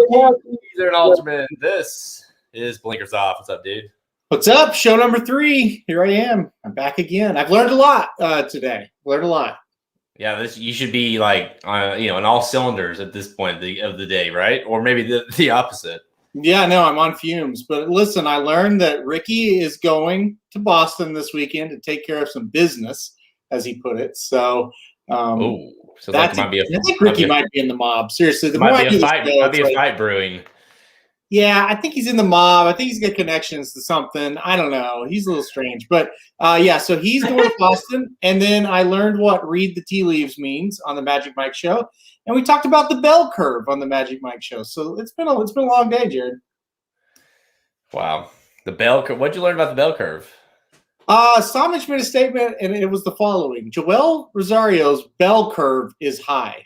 Well, he's an Ultraman. This is Blinkers Off. What's up, dude? What's up? Show number 3. Here I am. I'm back again. I've learned a lot today. Learned a lot. Yeah, you should be like, in all cylinders at this point of the day, right? Or maybe the opposite. Yeah, no, I'm on fumes. But listen, I learned that Ricky is going to Boston this weekend to take care of some business, as he put it. So, so that might be I think Ricky might be in the mob. Seriously, might be a fight brewing. Yeah, I think he's in the mob. I think he's got connections to something. I don't know. He's a little strange. But so he's going to Boston. And then I learned what read the tea leaves means on the Magic Mike show. And we talked about the bell curve on the Magic Mike show. So it's been a long day, Jared. Wow. The bell curve. What'd you learn about the bell curve? Samich made a statement, and it was the following. Joel Rosario's bell curve is high.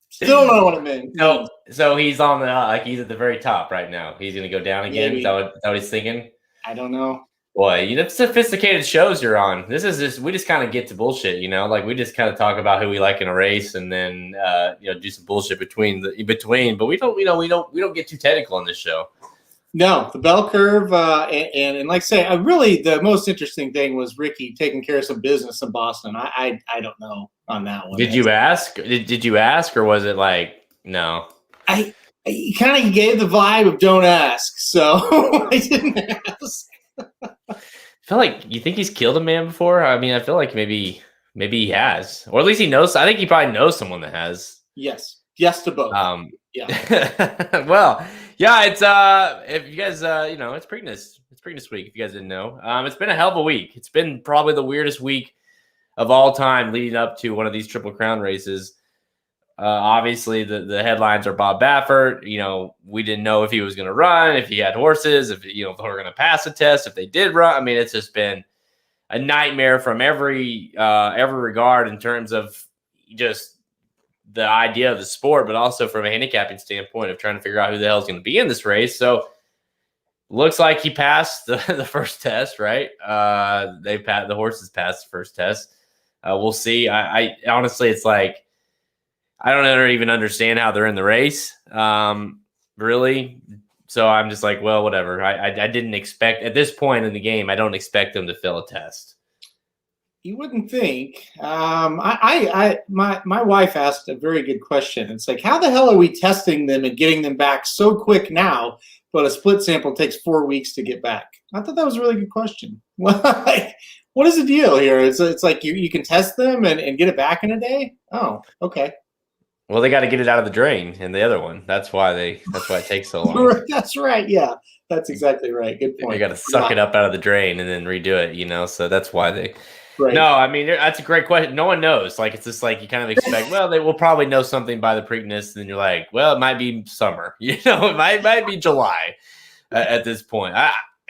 Still don't know what it means. So he's on the he's at the very top right now. He's gonna go down again. Maybe. Is that what he's thinking? I don't know. Boy, you know, sophisticated shows you're on. We just kind of get to bullshit, like we just kind of talk about who we like in a race, and then do some bullshit between. But we don't get too technical on this show. No, the bell curve, and like I say, really the most interesting thing was Ricky taking care of some business in Boston. I don't know on that one. Did you ask? Did you ask, or was it like no? He kind of gave the vibe of don't ask, so I didn't ask. I feel like you think he's killed a man before. I mean, I feel like maybe he has, or at least he knows. I think he probably knows someone that has. Yes to both. Yeah. Well, yeah, it's if you guys it's Preakness week, if you guys didn't know. It's been a hell of a week. It's been probably the weirdest week of all time leading up to one of these Triple Crown races. Obviously the headlines are Bob Baffert. We didn't know if he was going to run, if he had horses, if they were going to pass a test, if they did run. I mean, it's just been a nightmare from every regard in terms of just the idea of the sport, but also from a handicapping standpoint of trying to figure out who the hell is going to be in this race. So looks like he passed the first test, right? The horses passed the first test. We'll see. I honestly, it's like, I don't even understand how they're in the race. Really. So I'm just like, well, whatever. I didn't expect at this point in the game, I don't expect them to fail a test. You wouldn't think. My wife asked a very good question. It's like, how the hell are we testing them and getting them back so quick now, but a split sample takes 4 weeks to get back? I thought that was a really good question. What is the deal here? It's like you can test them and get it back in a day? Oh, okay. Well, they got to get it out of the drain in the other one. That's why it takes so long. That's right. Yeah, that's exactly right. Good point. They got to suck it up out of the drain and then redo it, so that's why they... Right. No, I mean, that's a great question. No one knows. Like, it's just like you kind of expect, well, they will probably know something by the Preakness. And then you're like, well, it might be summer. It might be July at this point.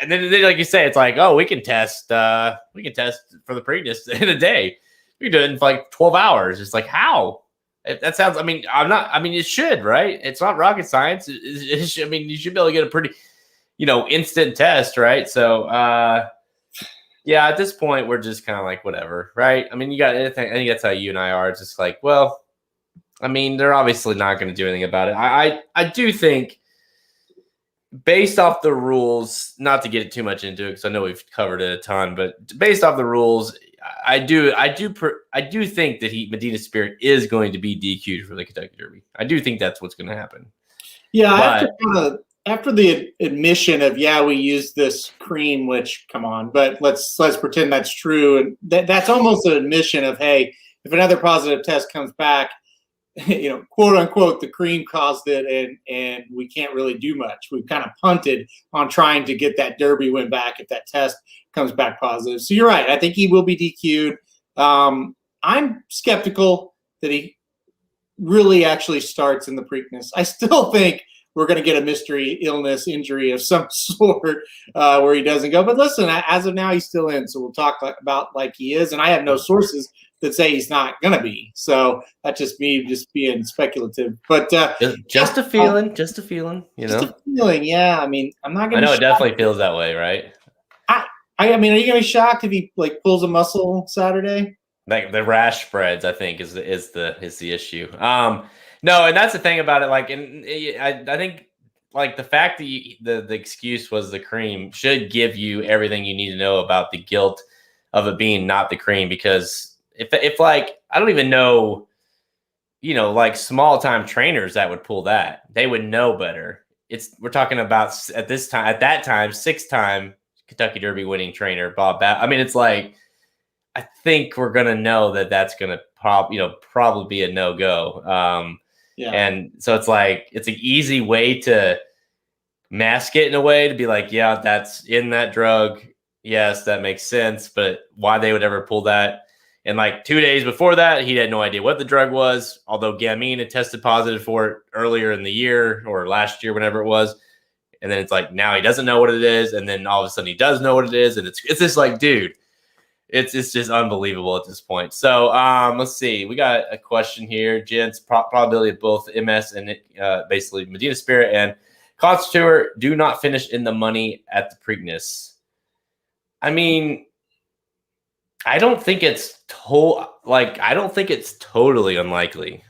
And then, like you say, it's like, oh, we can test for the Preakness in a day. We can do it in like 12 hours. It's like, how? That sounds, it should, right? It's not rocket science. You should be able to get a pretty, instant test, right? So, yeah, at this point, we're just kind of like, whatever, right? I mean, I think that's how you and I are. It's just like, well, they're obviously not going to do anything about it. I do think, based off the rules, not to get too much into it, because I know we've covered it a ton, but based off the rules, I do think that Medina Spirit is going to be DQ'd for the Kentucky Derby. I do think that's what's going to happen. Yeah, after the admission of, we used this cream, which, come on, but let's pretend that's true. And that's almost an admission of, hey, if another positive test comes back, quote unquote, the cream caused it and we can't really do much. We've kind of punted on trying to get that Derby win back if that test comes back positive. So you're right. I think he will be DQ'd. I'm skeptical that he really actually starts in the Preakness. I still think we're going to get a mystery illness injury of some sort where he doesn't go. But listen, as of now, he's still in. So we'll talk about like he is. And I have no sources that say he's not going to be. So that's just me being speculative. But just a feeling, Just a feeling, yeah. I'm not going to. I know it definitely feels that way, right? Are you going to be shocked if he pulls a muscle Saturday? Like the rash spreads, I think is the issue. No, and that's the thing about it. Like, and I think like the fact that the excuse was the cream should give you everything you need to know about the guilt of it being not the cream. Because if like I don't even know, like small time trainers that would pull that, they would know better. We're talking about at that time 6-time Kentucky Derby winning trainer Bob Baffert. I mean, it's like I think we're gonna know that that's gonna probably be a no go. Yeah. And so it's like it's an easy way to mask it in a way to be like, yeah, that's in that drug. Yes, that makes sense. But why they would ever pull that? And like 2 days before that, he had no idea what the drug was, although Gamine had tested positive for it earlier in the year or last year, whenever it was. And then it's like now he doesn't know what it is, and then all of a sudden he does know what it is, and it's just like, dude, it's just unbelievable at this point. So let's see. We got a question here, gents. Probability of both MS and basically Medina Spirit and Concert Tour do not finish in the money at the Preakness. I mean, I don't think it's totally unlikely.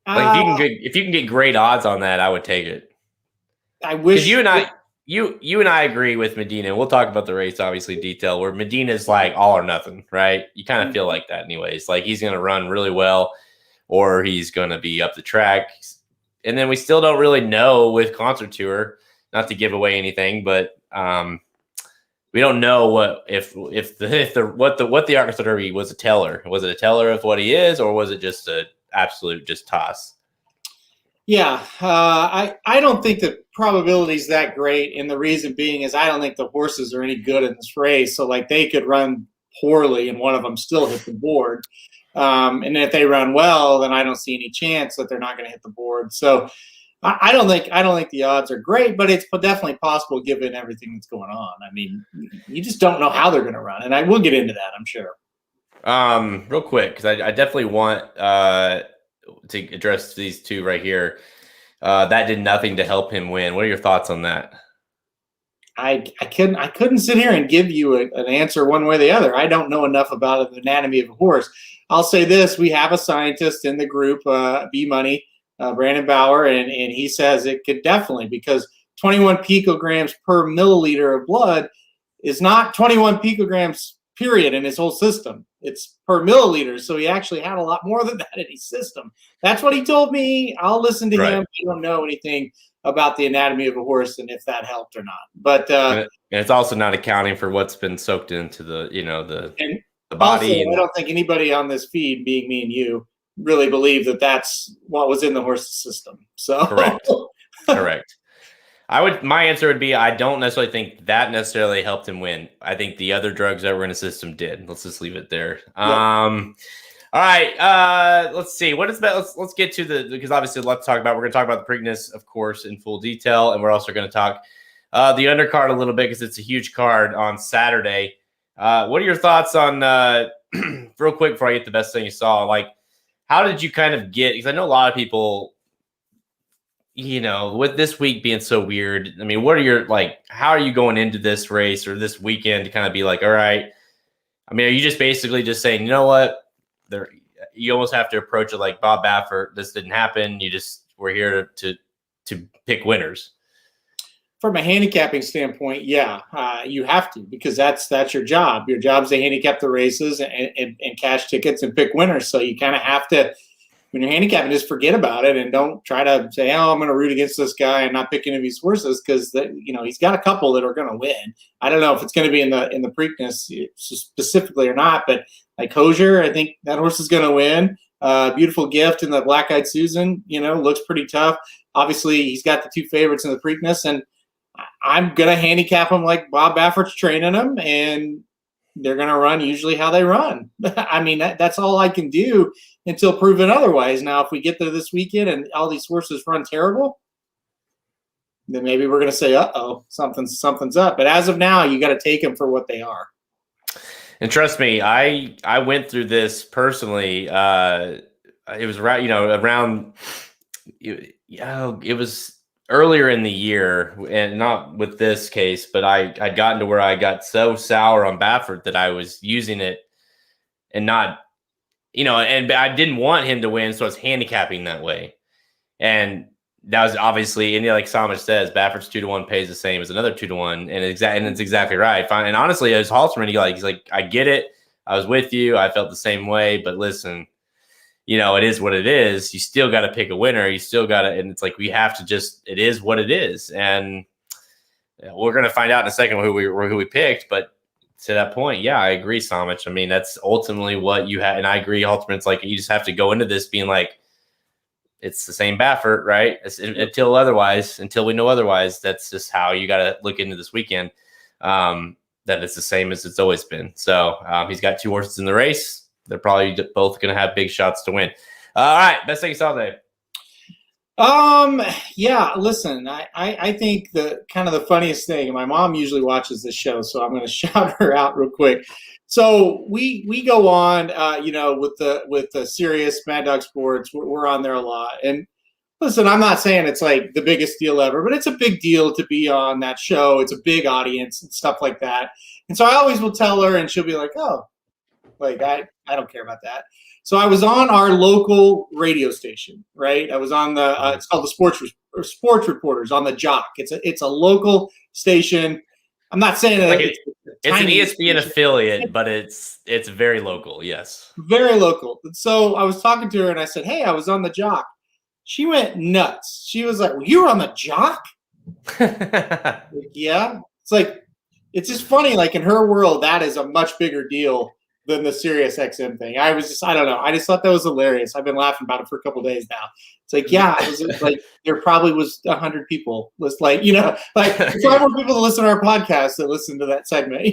Like if you can get great odds on that, I would take it. I wish you and I agree with Medina. We'll talk about the race, obviously, detail where Medina's like all or nothing, right? You kind of feel like that anyways. Like he's going to run really well or he's going to be up the track. And then we still don't really know with Concert Tour, not to give away anything, but we don't know what the Arkansas Derby was a teller. Was it a teller of what he is, or was it just an absolute just toss? Yeah, I don't think the probability is that great, and the reason being is I don't think the horses are any good in this race. So like they could run poorly and one of them still hit the board, and if they run well, then I don't see any chance that they're not going to hit the board. So I don't think the odds are great, but it's definitely possible given everything that's going on. I mean, you just don't know how they're going to run, and I will get into that, I'm sure. Real quick, because I definitely want to address these two right here. That did nothing to help him win. What are your thoughts on that? I couldn't sit here and give you an answer one way or the other. I don't know enough about the anatomy of a horse. I'll say this: we have a scientist in the group, B Money, Brandon Bauer, and he says it could definitely, because 21 picograms per milliliter of blood is not 21 picograms period in his whole system. It's per milliliter. So he actually had a lot more than that in his system. That's what he told me. I'll listen to him. I don't know anything about the anatomy of a horse and if that helped or not. But and it's also not accounting for what's been soaked into the body. Also, I don't think anybody on this feed, being me and you, really believe that that's what was in the horse's system. So correct. My answer would be I don't necessarily think that necessarily helped him win. I think the other drugs that were in his system did. Let's just leave it there. All right. Let's see. What is that? Let's get to because obviously let's talk about. We're going to talk about the Preakness, of course, in full detail, and we're also going to talk the undercard a little bit because it's a huge card on Saturday. What are your thoughts on real quick before I get the best thing you saw? Like, how did you kind of get? Because I know a lot of people. With this week being so weird, I mean, what are your how are you going into this race or this weekend to kind of be like, all right? I mean, are you just basically just saying, you know what? You almost have to approach it like Bob Baffert. This didn't happen. We're here to pick winners. From a handicapping standpoint, yeah, you have to, because that's your job. Your job is to handicap the races and cash tickets and pick winners. So you kind of have to. When you're handicapping, just forget about it and don't try to say, "Oh, I'm going to root against this guy and not pick any of these horses," because he's got a couple that are going to win. I don't know if it's going to be in the Preakness specifically or not, but like Hosier, I think that horse is going to win. Beautiful Gift in the Black Eyed Susan, looks pretty tough. Obviously, he's got the two favorites in the Preakness, and I'm going to handicap him like Bob Baffert's training them, and they're going to run usually how they run. I mean, that's all I can do until proven otherwise. Now, if we get there this weekend and all these horses run terrible, then maybe we're going to say, uh-oh, something's up. But as of now, you got to take them for what they are. And trust me, I went through this personally. It was around it was earlier in the year, and not with this case, but I'd gotten to where I got so sour on Baffert that I was using it and not and I didn't want him to win, so I was handicapping that way. And that was obviously, and like Samich says, Baffert's 2-1 pays the same as another 2-1, and it's exactly right. Fine. And honestly, as Halterman, he's like, I get it. I was with you. I felt the same way, but listen, it is what it is. You still got to pick a winner. You still got to, and it's like we have to it is what it is, and we're gonna find out in a second who we picked. But to that point, yeah, I agree, Samich. I mean, that's ultimately what you had, and I agree, Halterman. It's like you just have to go into this being like, it's the same Baffert, right? Until we know otherwise, that's just how you got to look into this weekend. That it's the same as it's always been. So he's got 2 horses in the race. They're probably both going to have big shots to win. All right, best thing you saw today. Yeah, listen, I think the kind of the funniest thing, and my mom usually watches this show, so I'm going to shout her out real quick. So we go on, with the Sirius Mad Dog Sports, we're on there a lot. And listen, I'm not saying it's like the biggest deal ever, but it's a big deal to be on that show. It's a big audience and stuff like that. And so I always will tell her, and she'll be like, oh, like I don't care about that. So I was on our local radio station, right? I was on the it's called the Sports Reporters on the Jock. It's a local station. I'm not saying that it's an ESPN affiliate, but it's very local. Yes, very local. So I was talking to her and I said, "Hey, I was on the Jock." She went nuts. She was like, well, "You were on the Jock?" Like, yeah. It's like it's just funny. Like in her world, that is a much bigger deal than the Sirius XM thing. I don't know. I just thought that was hilarious. I've been laughing about it for a couple of days now. It's like, yeah, it was like there probably was 100 people. Like 5 more people that listen to our podcast that listen to that segment.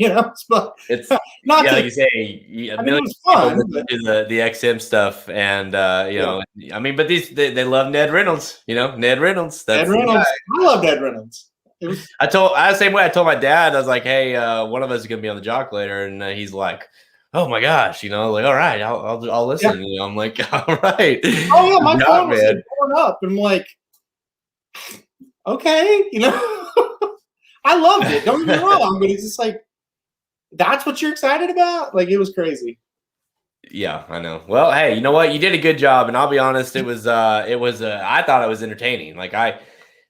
But it's not like you say. It was fun. The XM stuff, and I mean, but they love Ned Reynolds. Ned Reynolds. Ned Reynolds. I love Ned Reynolds. I the same way. I told my dad. I was like, hey, one of us is gonna be on the Jock later, and he's like, oh my gosh, like, all right, I'll listen. Yeah. I'm like, all right. Oh yeah, my phone was blowing up. I'm like, okay, I loved it. Don't get me wrong, but it's just like, that's what you're excited about? Like, it was crazy. Yeah, I know. Well, hey, you know what? You did a good job, and I'll be honest, I thought it was entertaining. Like I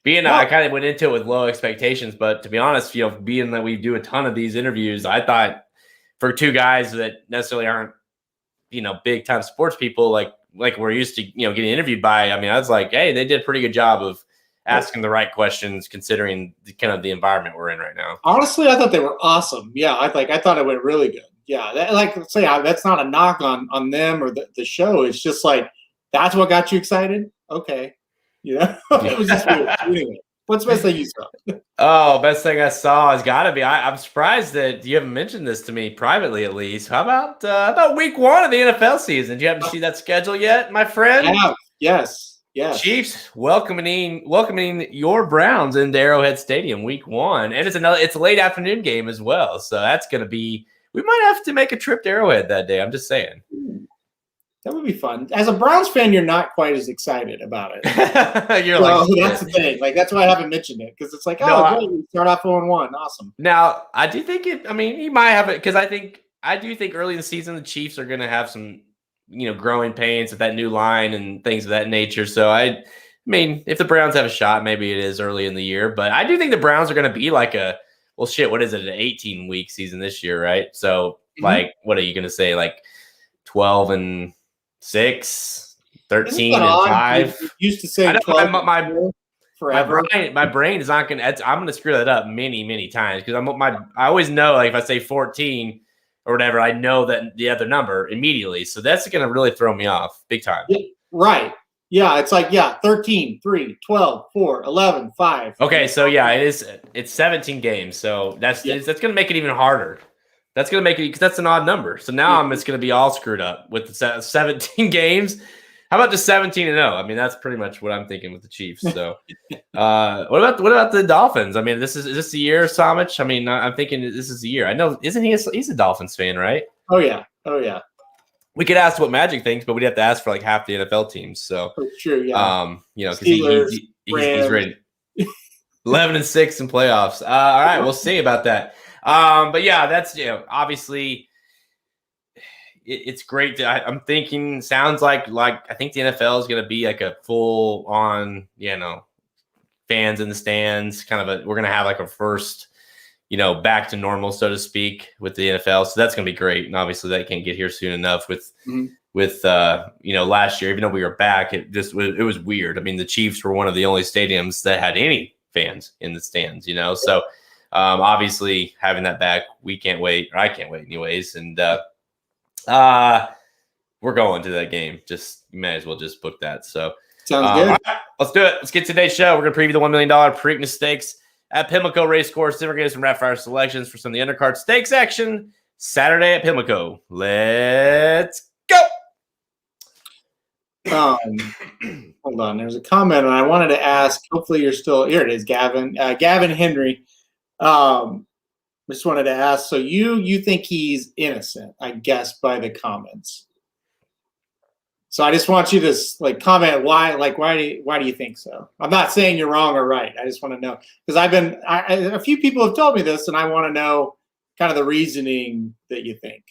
kind of went into it with low expectations, but to be honest, being that we do a ton of these interviews, I thought, for 2 guys that necessarily aren't, big time sports people, like we're used to, getting interviewed by. I mean, I was like, hey, they did a pretty good job of asking the right questions, considering the environment we're in right now. Honestly, I thought they were awesome. Yeah, I thought it went really good. Yeah, that's not a knock on them or the show. It's just like, that's what got you excited. Okay, it was just weird. Anyway. What's the best thing you saw? Oh, best thing I saw has got to be. I'm surprised that you haven't mentioned this to me privately, at least. How about week 1 of the NFL season? Do you happen to see that schedule yet, my friend? I have. Yes. Chiefs welcoming your Browns into Arrowhead Stadium week 1, and it's a late afternoon game as well. So that's going to be. We might have to make a trip to Arrowhead that day. I'm just saying. That would be fun. As a Browns fan, you're not quite as excited about it. That's the thing. Like, that's why I haven't mentioned it, because it's like, great, we start off 0-1. Awesome. Now, I do think he might have it, because I do think early in the season the Chiefs are going to have some, growing pains with that new line and things of that nature. So I mean, if the Browns have a shot, maybe it is early in the year. But I do think the Browns are going to be like what is it, an 18-week season this year, right? So, like, what are you going to say, like 12-6, 13-5? You used to say 12 forever. My brain is not going to. I'm going to screw that up many times, because I always know, like, if I say 14 or whatever, I know that the other number immediately. So that's going to really throw me off big time. Yeah, right. Yeah, it's like 13, 3, 12, 4, 11, 5. Okay, so yeah, it's 17 games. So that's going to make it even harder. That's going to make it, because that's an odd number. So now I'm just going to be all screwed up with the 17 games. How about just 17-0? I mean, that's pretty much what I'm thinking with the Chiefs. So, what about the Dolphins? I mean, is this the year, Samich? I mean, I'm thinking this is the year. I know, isn't he's a Dolphins fan, right? Oh yeah. We could ask what Magic thinks, but we'd have to ask for like half the NFL teams. So, true, yeah. Because he's ready. 11-6 in playoffs. All right, we'll see about that. But yeah, that's obviously. it's great. I'm thinking, sounds like I think the NFL is going to be like a full on, fans in the stands, we're going to have like a first, back to normal, so to speak, with the NFL. So that's going to be great. And obviously that can't get here soon enough with last year, even though we were back, it was weird. I mean, the Chiefs were one of the only stadiums that had any fans in the stands, so obviously having that back, we can't wait, or I can't wait anyways. And we're going to that game. You may as well just book that. So sounds good. All right, let's do it. Let's get to today's show. We're going to preview the $1 million Preakness Stakes at Pimlico Race Course. Then we're getting some rapid fire selections for some of the undercard stakes action Saturday at Pimlico. Let's go. Hold on. There's a comment, and I wanted to ask. Hopefully, you're still here. It is Gavin. Gavin Henry. Just wanted to ask. So you think he's innocent? I guess by the comments. So I just want you to comment why. Why do you think so? I'm not saying you're wrong or right. I just want to know because a few people have told me this, and I want to know kind of the reasoning that you think.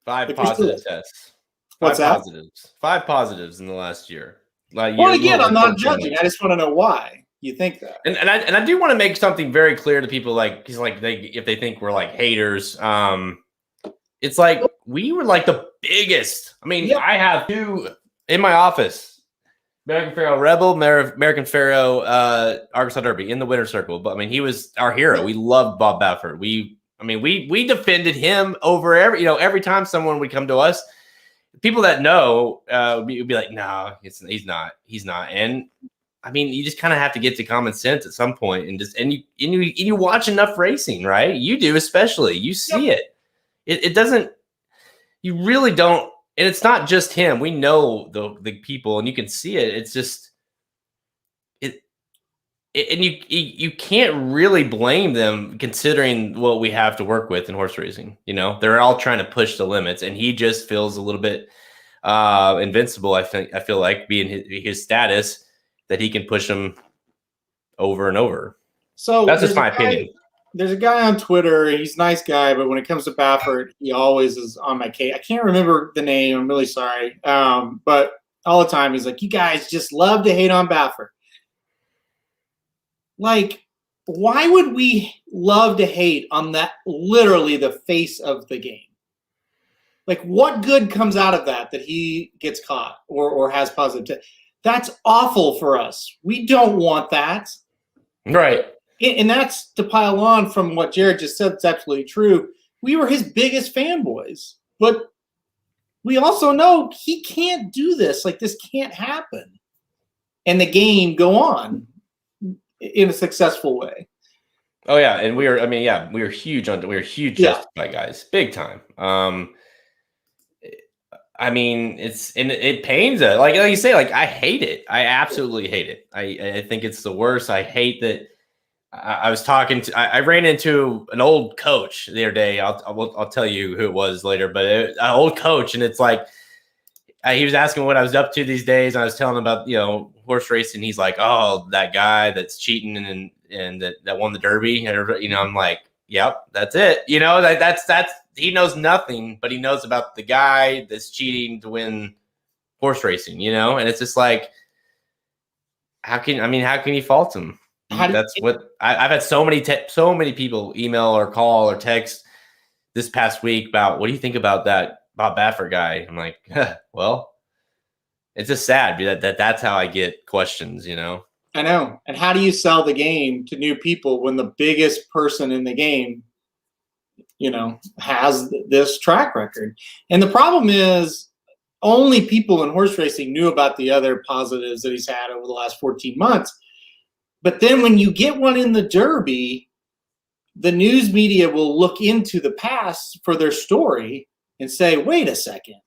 5 positive tests. What's that? Positives. 5 positives in the last year. Well, again, I'm not judging. I just want to know why you think that. And I do want to make something very clear to people, if they think we're like haters. It's like we were like the biggest. I mean, I have 2 in my office: American Pharaoh Rebel, American Pharaoh Arkansas Derby in the winner's circle. But I mean, he was our hero. We loved Bob Baffert. We defended him over every time someone would come to us. People that know would be like, no, he's not. And I mean, you just kind of have to get to common sense at some point, and you watch enough racing, right? You do, especially. You see it. It doesn't. You really don't. And it's not just him. We know the people, and you can see it. It's just and you can't really blame them considering what we have to work with in horse racing. They're all trying to push the limits, and he just feels a little bit invincible. I feel like being his status that he can push them over and over. So that's just my opinion. There's a guy on Twitter. He's a nice guy, but when it comes to Baffert, he always is on my case. I can't remember the name. I'm really sorry. But all the time he's like, you guys just love to hate on Baffert. Why would we love to hate on that, literally the face of the game? What good comes out of that he gets caught or has positive? That's awful for us. We don't want that. Right. And that's to pile on from what Jared just said. It's absolutely true. We were his biggest fanboys, but we also know he can't do this. This can't happen. And the game go on in a successful way. Oh yeah, and we were huge Justified guys, big time. I mean, it pains us. Like you say, I hate it. I absolutely hate it. I think it's the worst. I hate that. I ran into an old coach the other day. I'll tell you who it was later, but an old coach, and it's like he was asking what I was up to these days. And I was telling him about horse racing. He's like, "Oh, that guy that's cheating and that won the Derby." And I'm like, "Yep, that's it." That's he knows nothing, but he knows about the guy that's cheating to win horse racing. And it's just like, how can you fault him? That's what I've had so many people email or call or text this past week about, what do you think about that Bob Baffert guy? I'm like, well, it's just sad that's how I get questions, I know. And how do you sell the game to new people when the biggest person in the game, has this track record? And the problem is only people in horse racing knew about the other positives that he's had over the last 14 months. But then when you get one in the Derby, the news media will look into the past for their story and say, wait a second.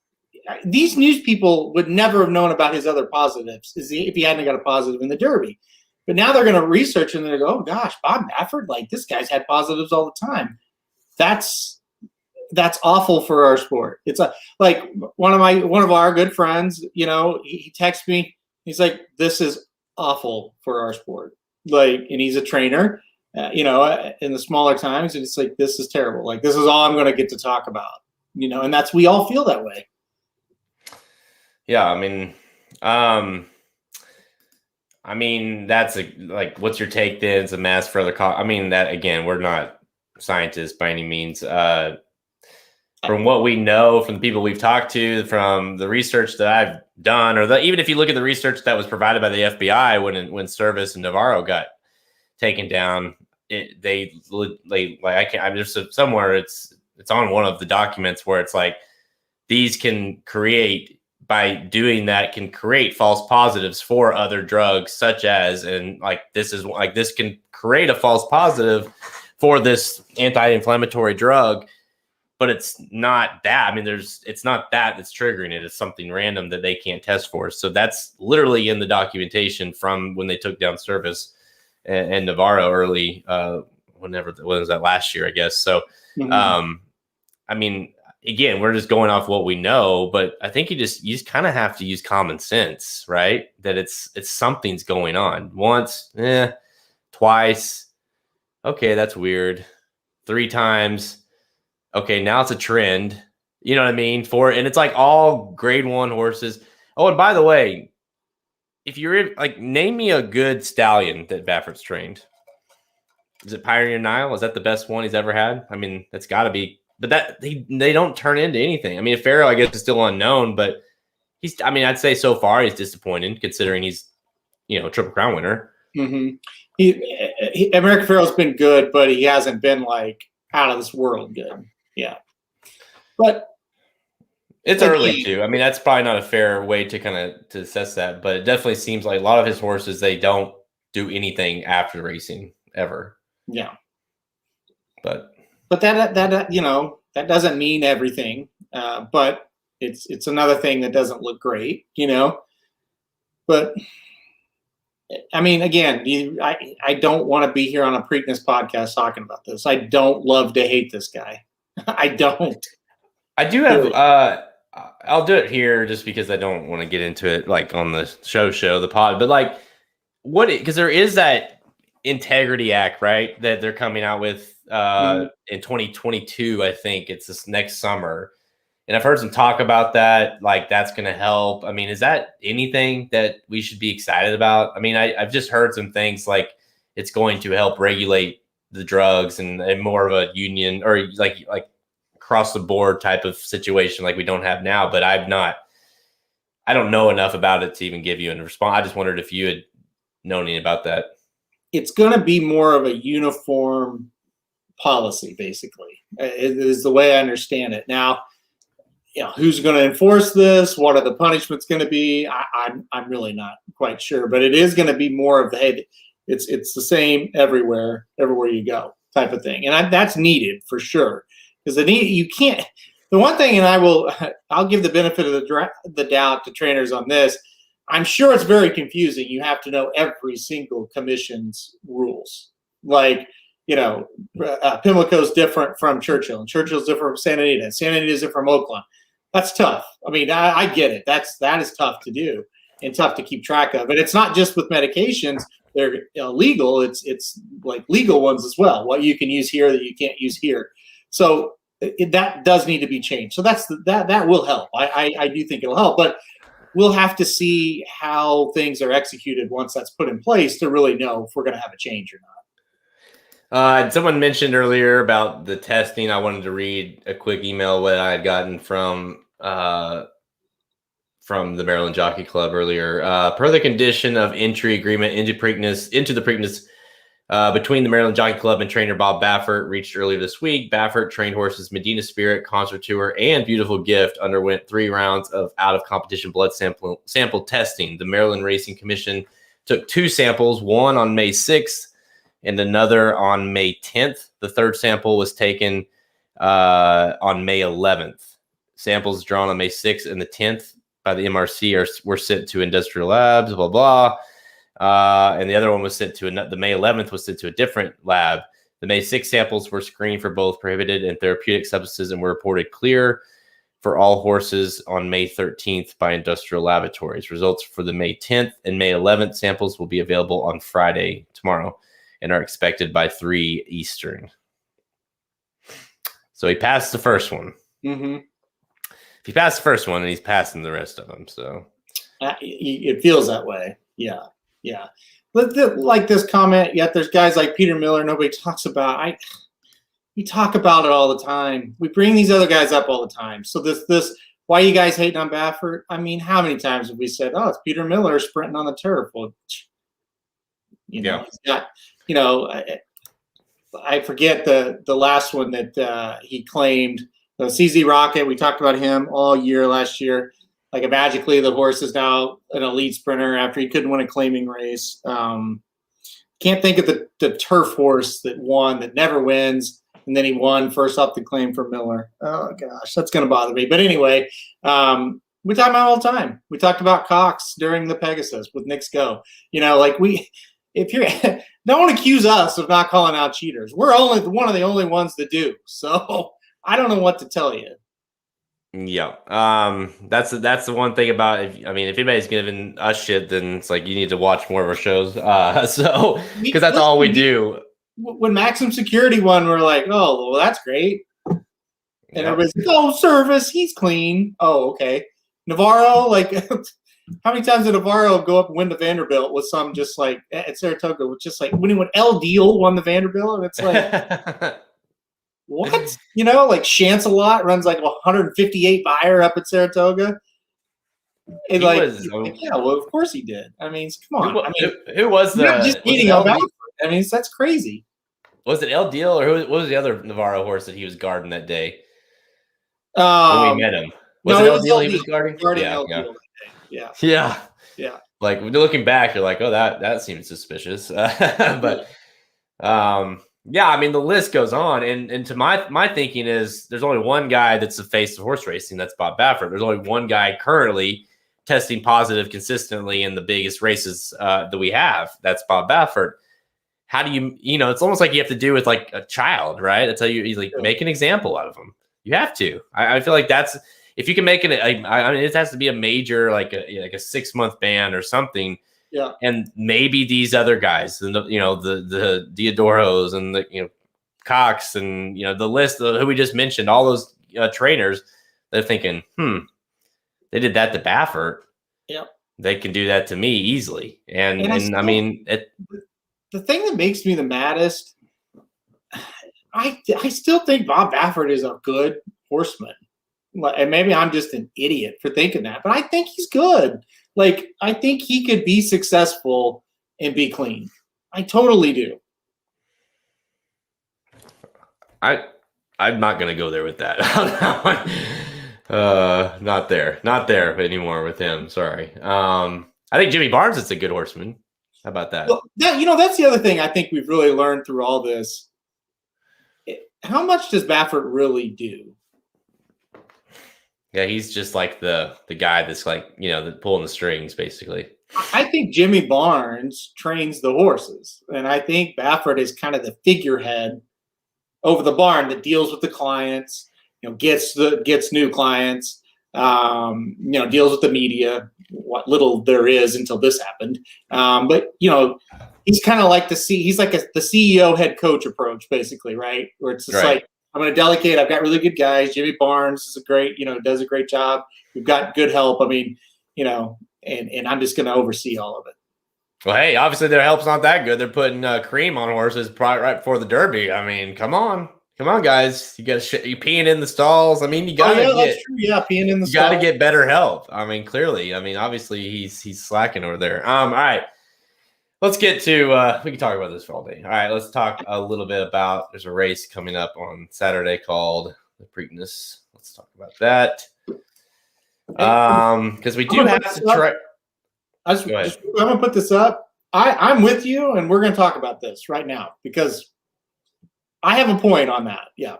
These news people would never have known about his other positives if he hadn't got a positive in the Derby. But now they're going to research and they're going to go, oh gosh, Bob Baffert, this guy's had positives all the time. That's awful for our sport. It's one of our good friends, he texts me. He's like, this is awful for our sport. And he's a trainer, in the smaller times. And it's like, this is terrible. This is all I'm going to get to talk about. and we all feel that way. Yeah, I mean, that's what's your take then? It's a mass further cost. I mean, that again, we're not scientists by any means. From what we know, from the people we've talked to, from the research that I've done, even if you look at the research that was provided by the FBI when Service and Navarro got taken down, I'm just somewhere it's on one of the documents where it's like these can create. By doing that, can create false positives for other drugs, such as, and this can create a false positive for this anti-inflammatory drug, but it's not that. I mean, it's not that that's triggering it. It's something random that they can't test for. So that's literally in the documentation from when they took down Service and Navarro early, whenever was that last year, I guess. So, I mean. Again, we're just going off what we know, but I think you just kind of have to use common sense, right? That it's something's going on. Once, twice, okay, that's weird. 3 times, okay, now it's a trend. You know what I mean? And it's like all grade 1 horses. Oh, and by the way, if you're name me a good stallion that Baffert's trained. Is it Pioneer Nile? Is that the best one he's ever had? I mean, that's got to be. But they don't turn into anything. I mean, Pharaoh, I guess, is still unknown, but I'd say so far he's disappointed considering he's, Triple Crown winner. Mm-hmm. American Pharaoh's been good, but he hasn't been out of this world good. Yeah. But it's early too. I mean, that's probably not a fair way to assess that, but it definitely seems like a lot of his horses, they don't do anything after racing ever. Yeah. But that that doesn't mean everything. But it's another thing that doesn't look great, But I mean, again, I don't want to be here on a Preakness podcast talking about this. I don't love to hate this guy. I don't. I do have. I'll do it here just because I don't want to get into it on the show the pod. But because there is that Integrity Act, right, that they're coming out with in 2022. I think it's this next summer, and I've heard some talk about that. That's going to help. I mean, is that anything that we should be excited about? I mean, I've just heard some things it's going to help regulate the drugs and more of a union or like across the board type of situation like we don't have now. But I don't know enough about it to even give you a response. I just wondered if you had known anything about that. It's going to be more of a uniform policy, basically. It is the way I understand it. Now, who's going to enforce this? What are the punishments going to be? I'm really not quite sure, but it is going to be more of the, hey, it's the same everywhere you go type of thing, and that's needed for sure because you can't. The one thing, and I'll give the benefit of the doubt to trainers on this. I'm sure it's very confusing. You have to know every single commission's rules. Pimlico's different from Churchill, and Churchill's different from Santa Anita, and Santa Anita's different from Oakland. That's tough. I mean, I get it. That is tough to do and tough to keep track of. And it's not just with medications. They're illegal. It's legal ones as well. What you can use here that you can't use here. So that does need to be changed. So that will help. I do think it'll help, but we'll have to see how things are executed once that's put in place to really know if we're going to have a change or not. Someone mentioned earlier about the testing. I wanted to read a quick email that I had gotten from the Maryland Jockey Club earlier. Per the condition of entry agreement into the Preakness between the Maryland Jockey Club and trainer Bob Baffert reached earlier this week. Baffert trained horses Medina Spirit, Concert Tour, and Beautiful Gift underwent 3 rounds of out-of-competition blood sample testing. The Maryland Racing Commission took 2 samples, one on May 6th and another on May 10th. The 3rd sample was taken on May 11th. Samples drawn on May 6th and the 10th by the MRC were sent to industrial labs, blah, blah. And the other one was sent to the May 11th was sent to a different lab. The May 6th samples were screened for both prohibited and therapeutic substances and were reported clear for all horses on May 13th by industrial laboratories. Results for the May 10th and May 11th samples will be available on Friday, tomorrow, and are expected by 3 Eastern. So he passed the first one. Mm-hmm. If he passed the first one, then he's passing the rest of them. So it feels that way. Yeah. Like this comment, yet there's guys like Peter Miller nobody talks about. We talk about it all the time. We bring these other guys up all the time. So this why are you guys hating on Baffert? I mean, how many times have we said, oh, it's Peter Miller sprinting on the turf? Well, he's got, I forget the last one that he claimed, the CZ Rocket. We talked about him all year last year. Like magically, the horse is now an elite sprinter after he couldn't win a claiming race. Can't think of the turf horse that won, that never wins, and then he won first off the claim for Miller. Oh gosh, that's going to bother me. But anyway, we talk about it all the time. We talked about Cox during the Pegasus with Nick's Go. If you're don't accuse us of not calling out cheaters. We're one of the only ones that do. So I don't know what to tell you. Yeah, that's the one thing about if anybody's giving us shit, then it's like you need to watch more of our shows. So because that's all we do. When Maximum Security won, we're like, oh, well, that's great, and everybody's like, oh, Service, he's clean. Oh, okay. Navarro, like, how many times did Navarro go up and win the Vanderbilt with some just like at Saratoga, with just like when El Deal won the Vanderbilt, and it's like. What? Like Chancelot runs like 158 buyer up at Saratoga. And well, of course he did. I mean, come on. Who was the? Just beating up. I mean, that's crazy. Was it El Deal or what was the other Navarro horse that he was guarding that day? When we met him, was it El Deal he was guarding? Yeah. Like looking back, you're like, oh, that seems suspicious. But yeah, I mean, the list goes on, and to my thinking is there's only one guy that's the face of horse racing. That's Bob Baffert. There's only one guy currently testing positive consistently in the biggest races that we have. That's Bob Baffert. How do you it's almost like you have to do with like a child, right? That's how you like make an example out of them. You have to. I feel like that's if you can make it. I mean, it has to be a major like a 6-month ban or something. Yeah, and maybe these other guys, the Diodoros and the Cox and the list of who we just mentioned, all those trainers, they're thinking, they did that to Baffert. Yeah, they can do that to me easily. And I mean, the thing that makes me the maddest, I still think Bob Baffert is a good horseman. And maybe I'm just an idiot for thinking that, but I think he's good. Like, I think he could be successful and be clean. I totally do. I'm not going to go there with that. Not there anymore with him. Sorry. I think Jimmy Barnes is a good horseman. How about that? Well, that's the other thing I think we've really learned through all this. How much does Baffert really do? Yeah, he's just like the guy that's like, pulling the strings, basically. I think Jimmy Barnes trains the horses, and I think Baffert is kind of the figurehead over the barn that deals with the clients, gets new clients, deals with the media, what little there is until this happened. But he's kind of like he's like the CEO head coach approach, basically, right? Where it's just like, I'm going to delegate. I've got really good guys. Jimmy Barnes is does a great job. We've got good help. I mean, and I'm just going to oversee all of it. Well, hey, obviously their help's not that good. They're putting cream on horses right before the Derby. I mean, come on, guys. You got to you peeing in the stalls. I mean, you got to that's true. Yeah, peeing in the stalls. You got to get better help. I mean, clearly. I mean, obviously he's slacking over there. All right. Let's get to, we can talk about this for all day. All right, let's talk a little bit about, there's a race coming up on Saturday called the Preakness. Let's talk about that. Because we do have to try. I'm going to put this up. I'm with you, and we're going to talk about this right now because I have a point on that. Yeah.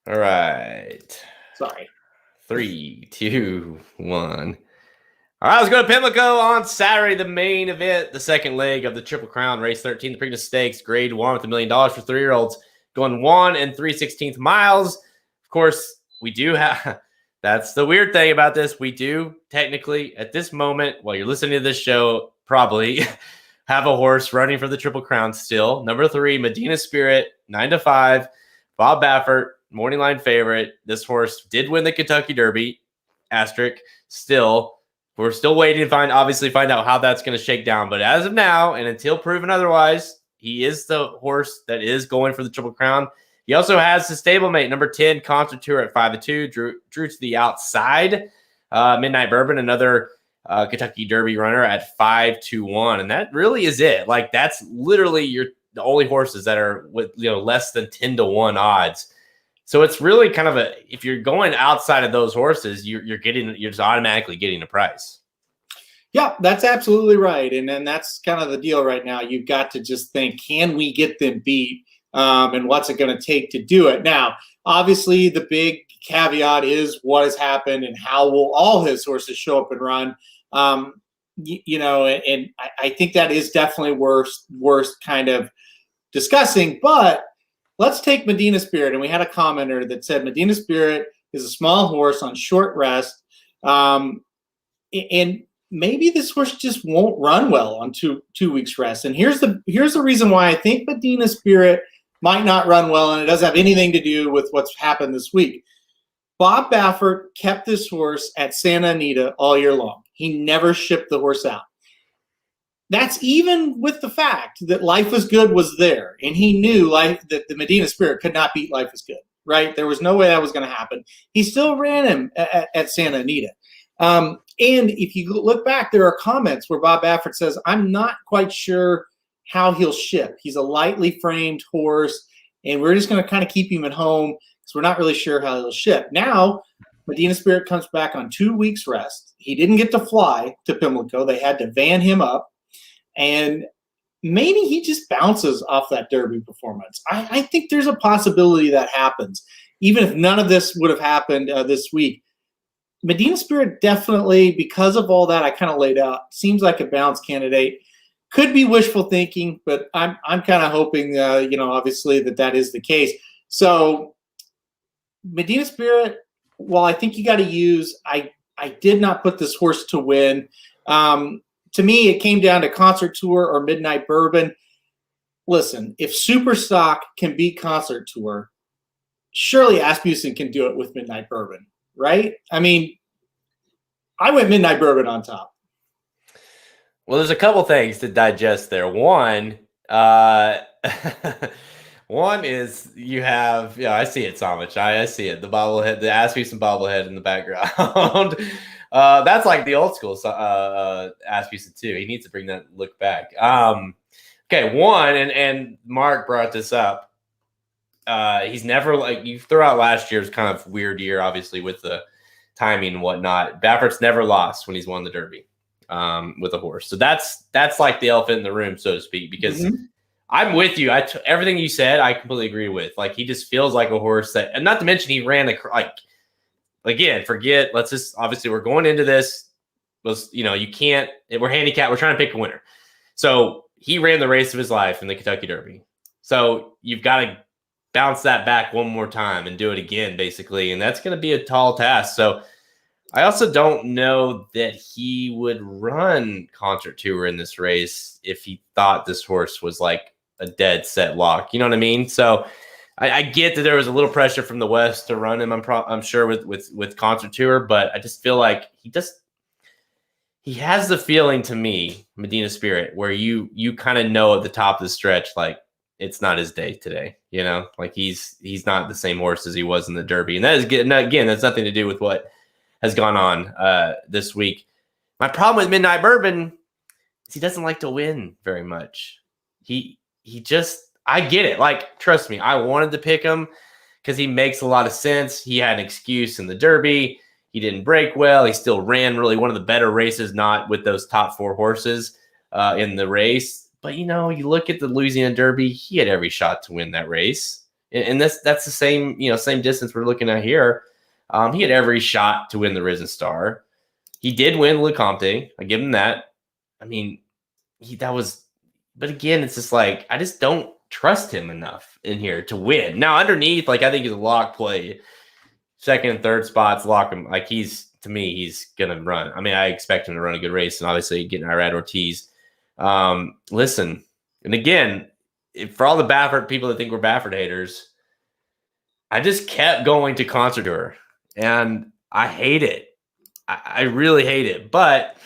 All right. Sorry. 3, 2, 1. All right, let's go to Pimlico on Saturday, the main event, the second leg of the Triple Crown Race 13, the Preakness Stakes, grade 1 with $1 million for 3-year-olds, going 1 3/16 miles. Of course, we do have, that's the weird thing about this. We do technically, at this moment, while you're listening to this show, probably have a horse running for the Triple Crown still. Number 3, Medina Spirit, 9-5. Bob Baffert morning line favorite. This horse did win the Kentucky Derby. Asterisk. Still, we're still waiting to find out how that's going to shake down. But as of now, and until proven otherwise, he is the horse that is going for the Triple Crown. He also has his stablemate, number 10, Concert Tour at 5-2, drew to the outside. Midnight Bourbon, another Kentucky Derby runner at 5-1, and that really is it. Like, that's literally the only horses that are with less than 10-1 odds. So it's really kind of if you're going outside of those horses, you're just automatically getting a price. Yeah, that's absolutely right. And then that's kind of the deal right now. You've got to just think, can we get them beat? And what's it going to take to do it? Now, obviously, the big caveat is what has happened and how will all his horses show up and run. And I think that is definitely worth kind of discussing. But let's take Medina Spirit. And we had a commenter that said Medina Spirit is a small horse on short rest. And maybe this horse just won't run well on two weeks rest. And here's the reason why I think Medina Spirit might not run well, and it doesn't have anything to do with what's happened this week. Bob Baffert kept this horse at Santa Anita all year long. He never shipped the horse out. That's even with the fact that Life is Good was there, and he knew that the Medina Spirit could not beat Life is Good, right? There was no way that was going to happen. He still ran him at Santa Anita. And if you look back, there are comments where Bob Baffert says, I'm not quite sure how he'll ship. He's a lightly framed horse, and we're just going to kind of keep him at home because we're not really sure how he'll ship. Now, Medina Spirit comes back on 2 weeks rest. He didn't get to fly to Pimlico. They had to van him up, and maybe he just bounces off that Derby performance. I think there's a possibility that happens. Even if none of this would have happened this week, Medina Spirit definitely, because of all that I kind of laid out, seems like a bounce candidate. Could be wishful thinking, but I'm kind of hoping, obviously that is the case. So Medina Spirit, well, I think you got to use. I did not put this horse to win. To me, it came down to Concert Tour or Midnight Bourbon. Listen, if Superstock can beat Concert Tour, surely Asmussen can do it with Midnight Bourbon, right? I mean, I went Midnight Bourbon on top. Well, there's a couple things to digest there. One is you have, I see it, Samich. I see it. The bobblehead, the Asmussen bobblehead in the background. That's like the old school Asmussen too. He needs to bring that look back. Okay, one, and Mark brought this up. He's never, like, you throw out last year's kind of weird year, obviously, with the timing and whatnot. Baffert's never lost when he's won the Derby with a horse. So that's like the elephant in the room, so to speak, because I'm with you. Everything you said, I completely agree with. Like, he just feels like a horse that, and not to mention he ran again, let's just, obviously we're going into this, you can't, we're handicapped, we're trying to pick a winner. So he ran the race of his life in the Kentucky Derby. So you've got to bounce that back one more time and do it again, basically. And that's going to be a tall task. So I also don't know that he would run Concert Tour in this race if he thought this horse was like a dead set lock. You know what I mean? So I get that there was a little pressure from the West to run him, I'm sure, with Concert Tour, but I just feel like he has the feeling, to me, Medina Spirit, where you kind of know at the top of the stretch, like, it's not his day today, like he's not the same horse as he was in the Derby. And that is, again, that's nothing to do with what has gone on this week. My problem with Midnight Bourbon is he doesn't like to win very much. He just, I get it. Like, trust me, I wanted to pick him because he makes a lot of sense. He had an excuse in the Derby. He didn't break well. He still ran really one of the better races, not with those top four horses in the race. But, you look at the Louisiana Derby, he had every shot to win that race. And that's the same, same distance we're looking at here. He had every shot to win the Risen Star. He did win Le Comte. I give him that. I mean, but again, it's just like, I just don't trust him enough in here to win. Now, underneath, like, I think he's a lock play. Second and third spots, lock him. Like, he's going to run. I mean, I expect him to run a good race, and obviously getting Irad Ortiz. Listen, and again, for all the Baffert people that think we're Baffert haters, I just kept going to Concertor, and I hate it. I really hate it. But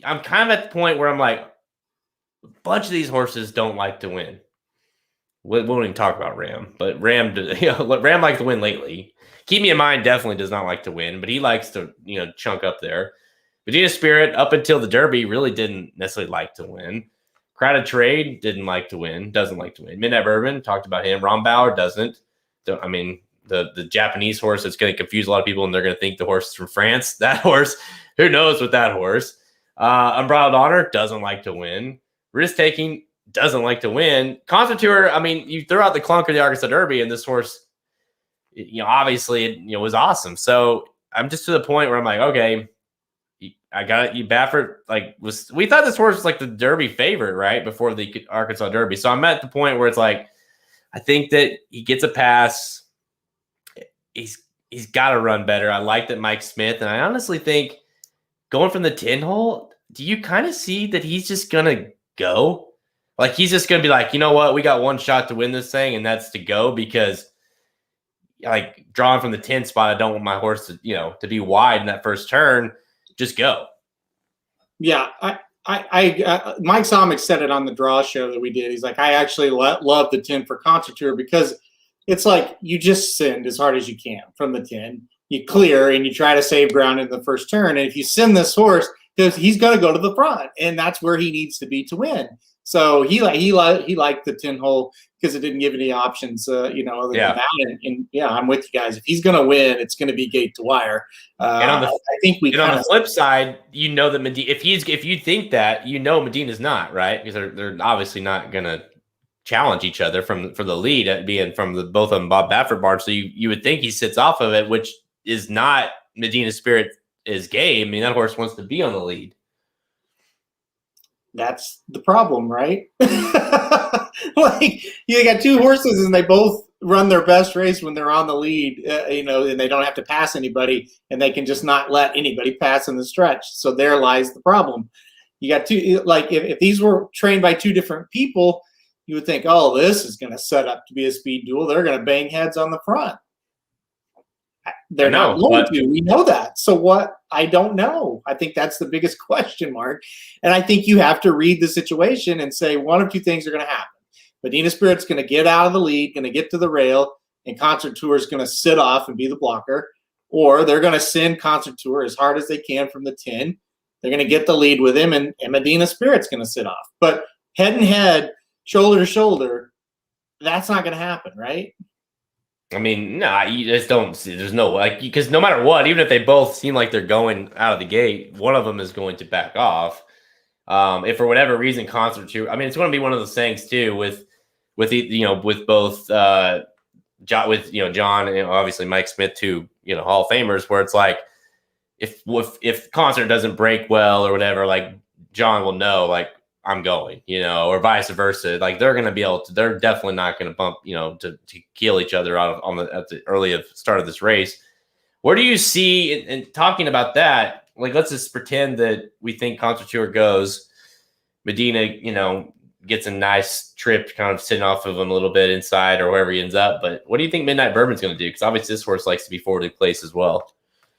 I'm kind of at the point where I'm like, a bunch of these horses don't like to win. We won't even talk about Ram, but Ram likes to win lately. Keep Me in Mind definitely does not like to win, but he likes to, chunk up there. Medina Spirit, up until the Derby, really didn't necessarily like to win. Crowded Trade didn't like to win, doesn't like to win. Midnight Bourbon, talked about him. Rombauer doesn't. I mean, the Japanese horse that's going to confuse a lot of people, and they're going to think the horse is from France. That horse, who knows with that horse? Unbridled Honor doesn't like to win. Risk Taking doesn't like to win. Concertor, I mean, you throw out the clunk of the Arkansas Derby, and this horse, obviously, it was awesome. So I'm just to the point where I'm like, okay, I got it. Baffert, we thought this horse was like the Derby favorite, right? Before the Arkansas Derby. So I'm at the point where it's like, I think that he gets a pass. He's got to run better. I like that Mike Smith, and I honestly think going from the 10 hole, do you kind of see that he's just going to go? Like, he's just going to be like, you know what? We got one shot to win this thing, and that's to go, because drawing from the 10 spot, I don't want my horse to, to be wide in that first turn. Just go. Yeah. Mike Sommick said it on the draw show that we did. He's like, I actually love the 10 for Concertor, because it's like you just send as hard as you can from the 10. You clear and you try to save ground in the first turn. And if you send this horse, he's going to go to the front, and that's where he needs to be to win. So he liked the 10 hole because it didn't give any options, other than that. And I'm with you guys. If he's going to win, it's going to be gate to wire. And on the, I think we. And on the flip side, that Medina, if you think that, Medina's not, right, because they're obviously not going to challenge each other for the lead at being from both of them Bob Baffert barn. So you would think he sits off of it, which is not Medina Spirit is game. I mean, that horse wants to be on the lead. That's the problem, right? Like, you got two horses and they both run their best race when they're on the lead, and they don't have to pass anybody, and they can just not let anybody pass in the stretch. So there lies the problem. You got two, like if these were trained by two different people, you would think, oh, this is going to set up to be a speed duel. They're going to bang heads on the front. They're not going to. We know that. So what? I don't know. I think that's the biggest question mark. And I think you have to read the situation and say one of two things are going to happen. Medina Spirit's going to get out of the lead, going to get to the rail, and Concertor is going to sit off and be the blocker. Or they're going to send Concertor as hard as they can from the 10. They're going to get the lead with him, and Medina Spirit's going to sit off. But head and head, shoulder to shoulder, that's not going to happen, right? I mean, you just don't see. There's no because no matter what, even if they both seem like they're going out of the gate, one of them is going to back off. If for whatever reason Concertor, I mean, it's going to be one of those things too with both John and obviously Mike Smith, two Hall of Famers, where it's like if Concertor doesn't break well or whatever, like John will know like I'm going, or vice versa. Like they're going to be able to. They're definitely not going to bump, to kill each other out at the early start of this race. Where do you see? And talking about that, like let's just pretend that we think Concertor goes. Medina, gets a nice trip, kind of sitting off of him a little bit inside or wherever he ends up. But what do you think Midnight Bourbon's going to do? Because obviously this horse likes to be forwardly placed as well.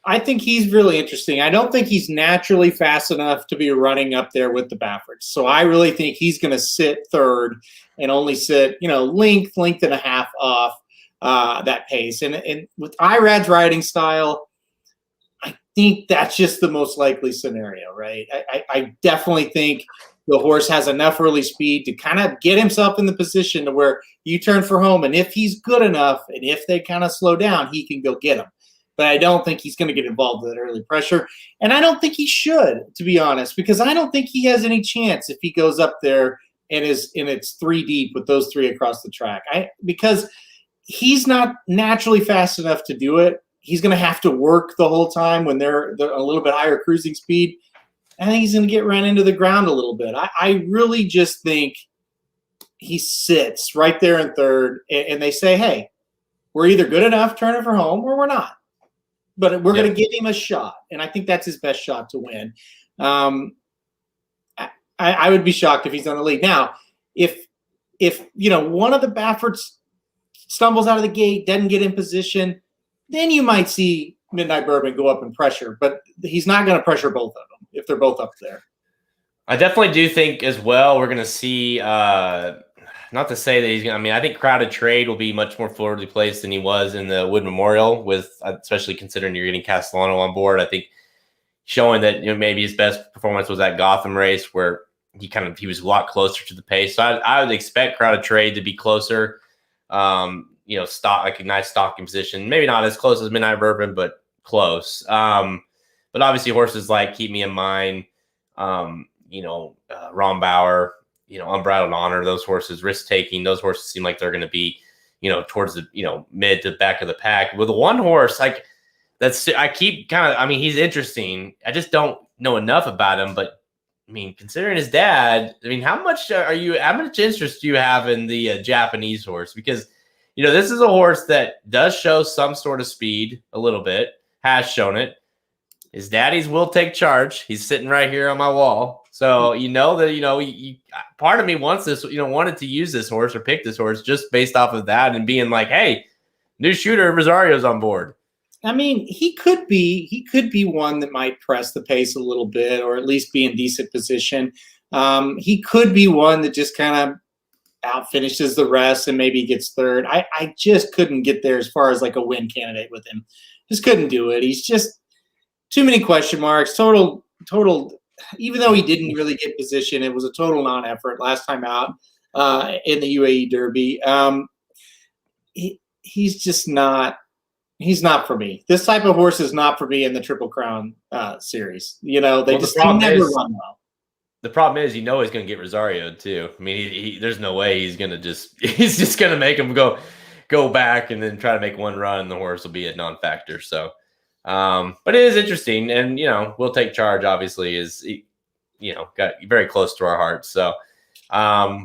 I think he's really interesting. I don't think he's naturally fast enough to be running up there with the Bafferts. So I really think he's going to sit third and only sit, length and a half off that pace. And with Irad's riding style, I think that's just the most likely scenario, right? I definitely think the horse has enough early speed to kind of get himself in the position to where you turn for home. And if he's good enough, and if they kind of slow down, he can go get him. But I don't think he's going to get involved with that early pressure. And I don't think he should, to be honest, because I don't think he has any chance if he goes up there and it's 3 deep with those three across the track. Because he's not naturally fast enough to do it. He's going to have to work the whole time when they're a little bit higher cruising speed. I think he's going to get run into the ground a little bit. I really just think he sits right there in third, and they say, hey, we're either good enough turning for home or we're not. But we're going to give him a shot, and I think that's his best shot to win. I would be shocked if he's on the lead. Now, if one of the Bafferts stumbles out of the gate, doesn't get in position, then you might see Midnight Bourbon go up and pressure. But he's not going to pressure both of them if they're both up there. I definitely do think as well we're going to see, not to say that he's going to, I mean, I think Crowded Trade will be much more forwardly placed than he was in the Wood Memorial, with especially considering you're getting Castellano on board. I think showing that, maybe his best performance was that Gotham race where he was a lot closer to the pace. So I would expect Crowded Trade to be closer, stock, like a nice stocking position. Maybe not as close as Midnight Bourbon, but close. But obviously horses like Keep Me in Mind, Rombauer, Unbridled Honor, those horses, Risk Taking, those horses seem like they're going to be, towards the, mid to back of the pack. With one horse, he's interesting. I just don't know enough about him, but I mean, considering his dad, I mean, how much interest do you have in the Japanese horse? Because, this is a horse that does show some sort of speed a little bit, has shown it. His daddy's Will Take Charge. He's sitting right here on my wall. So, part of me wants this, wanted to use this horse or pick this horse just based off of that and being like, hey, new shooter, Rosario's on board. I mean, he could be one that might press the pace a little bit, or at least be in decent position. He could be one that just kind of out finishes the rest and maybe gets third. I just couldn't get there as far as like a win candidate with him. Just couldn't do it. He's just too many question marks. Total. Even though he didn't really get position, it was a total non-effort last time out in the UAE Derby. He's just not. He's not for me. This type of horse is not for me in the Triple Crown series. They just never run well. The problem is, he's going to get Rosario too. I mean, there's no way he's going to he's just going to make him go back and then try to make one run, and the horse will be a non-factor. So, but it is interesting, and Will Take Charge obviously is, got very close to our hearts. So,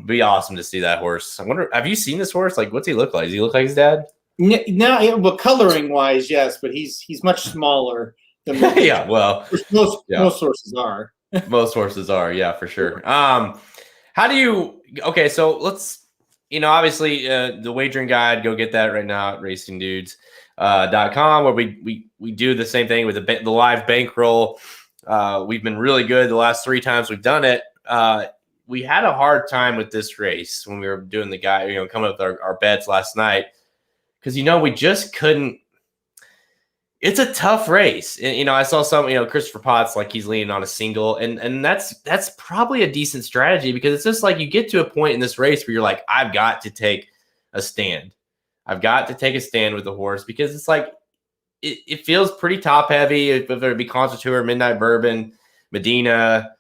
be awesome to see that horse. I wonder, have you seen this horse? Like, what's he look like? Does he look like his dad? No, well, coloring wise, yes, but he's much smaller than yeah. Well, most horses are. Most horses are, yeah, for sure. How do you? Okay, so let's, obviously, the wagering guide. Go get that right now at racingdudes.com, where we do the same thing with the live bankroll. We've been really good the last 3 times we've done it. We had a hard time with this race when we were doing the guide, coming up with our bets last night. Because, we just couldn't. It's a tough race. And, I saw some, Christopher Potts, like he's leaning on a single. And that's probably a decent strategy, because it's just like you get to a point in this race where you're like, I've got to take a stand. I've got to take a stand with the horse, because it's like it feels pretty top heavy. Whether it be Concertour, Midnight Bourbon, Medina,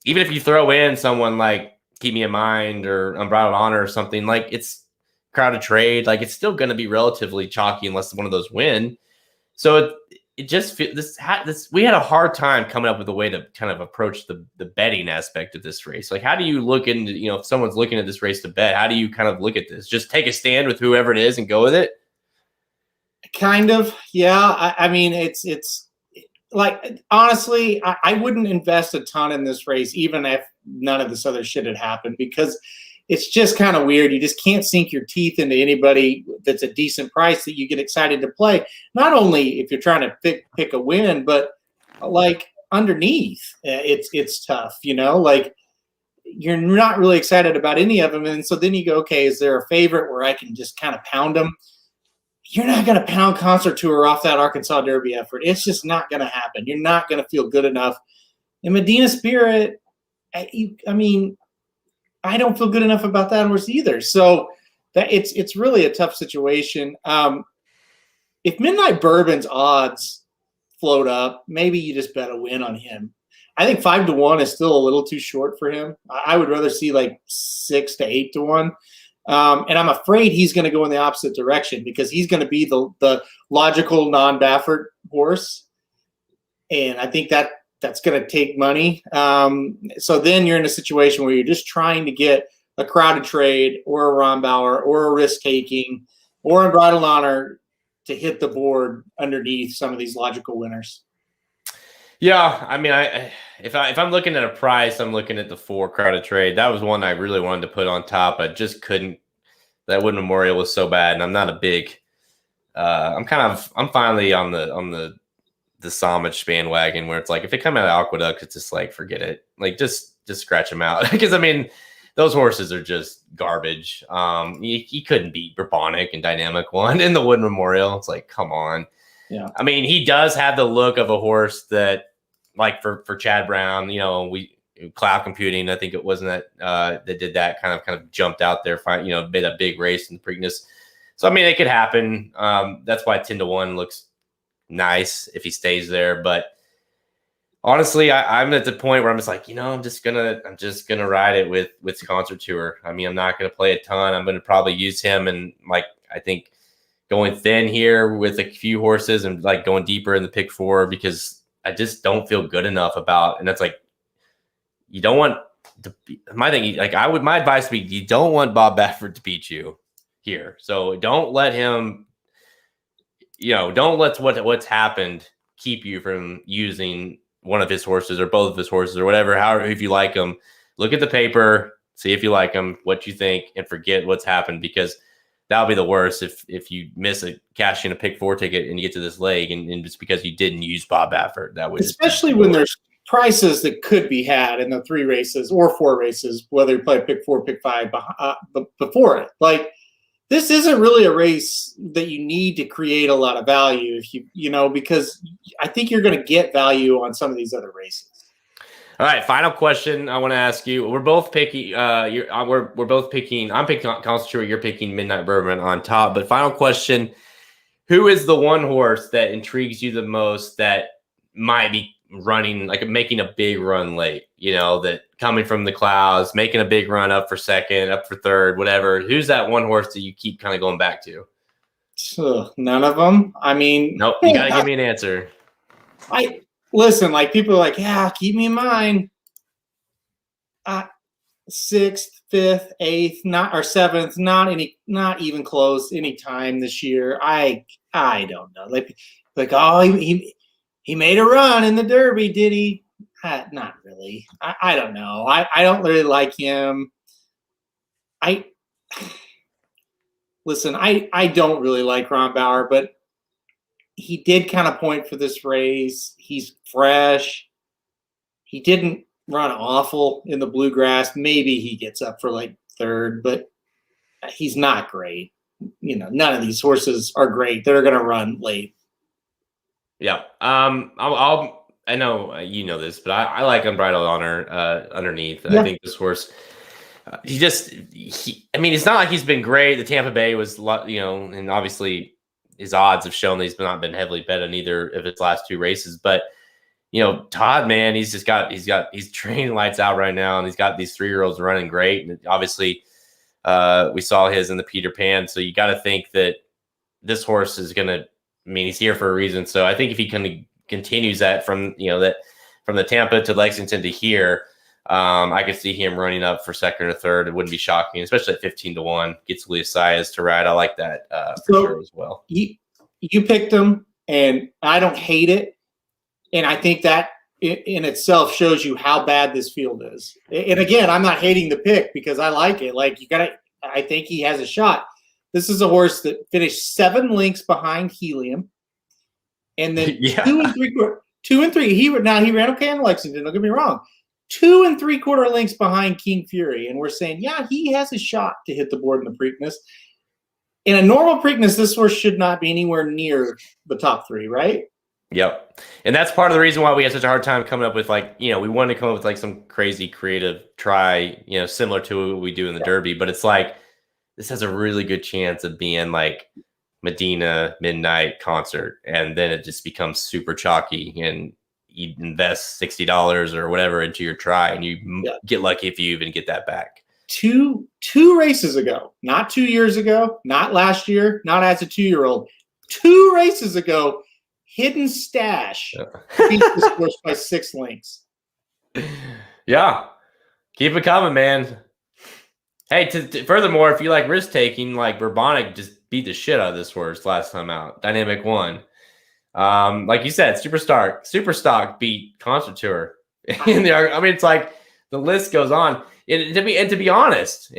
even if you throw in someone like Keep Me in Mind or Unbridled Honor or something, like it's Crowded Trade, like it's still going to be relatively chalky unless one of those win. So it just we had a hard time coming up with a way to kind of approach the betting aspect of this race. Like, how do you look into, if someone's looking at this race to bet, how do you kind of look at this? Just take a stand with whoever it is and go with it? Kind of, yeah. I mean, it's like, honestly, I wouldn't invest a ton in this race, even if none of this other shit had happened, because it's just kind of weird. You just can't sink your teeth into anybody that's a decent price that you get excited to play. Not only if you're trying to pick a win, but like underneath, it's tough. Like you're not really excited about any of them, and so then you go, okay, is there a favorite where I can just kind of pound them? You're not going to pound Concertour off that Arkansas Derby effort. It's just not going to happen. You're not going to feel good enough. And Medina Spirit, I mean, I don't feel good enough about that horse either. So that it's really a tough situation. If Midnight Bourbon's odds float up, maybe you just bet a win on him. I think 5-1 is still a little too short for him. I would rather see like 6 to 8 to 1. And I'm afraid he's going to go in the opposite direction, because he's going to be the logical non-Baffert horse. And I think that's going to take money. So then you're in a situation where you're just trying to get a Crowded Trade or a Rombauer or a Risk Taking or Unbridled Honor to hit the board underneath some of these logical winners. Yeah, I mean, if I'm looking at a price, I'm looking at the 4 Crowded Trade. That was one I really wanted to put on top. I just couldn't that Wood Memorial was so bad, and I'm not a big. I'm finally on the Samich bandwagon where it's like if they come out of Aqueduct, it's just like forget it, like just scratch them out because I mean those horses are just garbage. He couldn't beat Bourbonic and Dynamic One in the Wood Memorial. It's like come on. Yeah, I mean he does have the look of a horse that like for Chad Brown, you know, we Cloud Computing, I think it wasn't that did that kind of jumped out there, you know, made a big race in the Preakness. So I mean it could happen. That's why 10-1 looks nice if he stays there, but honestly, I'm at the point where I'm just like, you know, I'm just gonna ride it with Concert Tour. I mean, I'm not gonna play a ton. I'm gonna probably use him and like I think going thin here with a few horses and like going deeper in the pick 4 because I just don't feel good enough about. And that's like you don't want to. My thing, like my advice would be you don't want Bob Baffert to beat you here. So don't let him. You know, don't let what's happened keep you from using one of his horses or both of his horses or whatever. However, if you like them, look at the paper, see if you like them, what you think, and forget what's happened because that'll be the worst if you miss cashing a pick 4 ticket and you get to this leg and just because you didn't use Bob Baffert. That would especially when there's prices that could be had in the 3 races or 4 races, whether you play pick 4, pick 5 before it. Like. This isn't really a race that you need to create a lot of value if you know, because I think you're going to get value on some of these other races. All right, final question I want to ask you. We're both picking. We're both picking. I'm picking Concentrate. You're picking Midnight Bourbon on top. But final question: who is the one horse that intrigues you the most that might be running like making a big run late? You know, that coming from the clouds, making a big run up for second, up for third, whatever. Who's that one horse that you keep kind of going back to? None of them. I mean, nope. You got to give me an answer. Listen. Like people are like, yeah, keep me in mind. 6th, 5th, 8th, not or 7th, not even close any time this year. I don't know. Like oh he made a run in the Derby, did he? Not really. I don't know. I don't really like him. Listen, I don't really like Ron Bauer, but he did kind of point for this race. He's fresh. He didn't run awful in the Bluegrass. Maybe he gets up for like 3rd, but he's not great. You know, none of these horses are great. They're going to run late. Yeah. I know you know this, but I like Unbridled Honor underneath. Yeah. I think this horse, I mean, it's not like he's been great. The Tampa Bay was, you know, and obviously his odds have shown that he's not been heavily bet on either of its last 2 races. But, you know, Todd, man, he's training lights out right now, and he's got these 3-year-olds running great. And obviously, we saw his in the Peter Pan. So you got to think that this horse is going to, I mean, he's here for a reason. So I think if he continues that from the Tampa to Lexington to here, I could see him running up for 2nd or 3rd. It wouldn't be shocking, especially at 15-1. Gets Luis Saez to ride. I like that for sure as well. You picked him, and I don't hate it. And I think that in itself shows you how bad this field is. And again, I'm not hating the pick because I like it. Like I think he has a shot. This is a horse that finished 7 lengths behind Helium, and then 2 and 3. He ran okay in Lexington. Don't get me wrong. 2 3/4 lengths behind King Fury, and we're saying, yeah, he has a shot to hit the board in the Preakness. In a normal Preakness, this horse should not be anywhere near the top 3, right? Yep. And that's part of the reason why we had such a hard time coming up with, like, you know, we wanted to come up with like some crazy creative try, you know, similar to what we do in the Derby, but it's like this has a really good chance of being like Medina Midnight Concert, and then it just becomes super chalky, and you invest $60 or whatever into your try, and you get lucky if you even get that back. Two races ago, not 2 years ago, not last year, not as a 2-year-old, 2 races ago, Hidden Stash beat this horse by 6 lengths. Yeah, keep it coming, man. Hey, furthermore, if you like risk taking, like Bourbonic just beat the shit out of this horse last time out. Dynamic One, like you said, Super Stock beat Concert Tour. I mean, it's like the list goes on. And to be honest,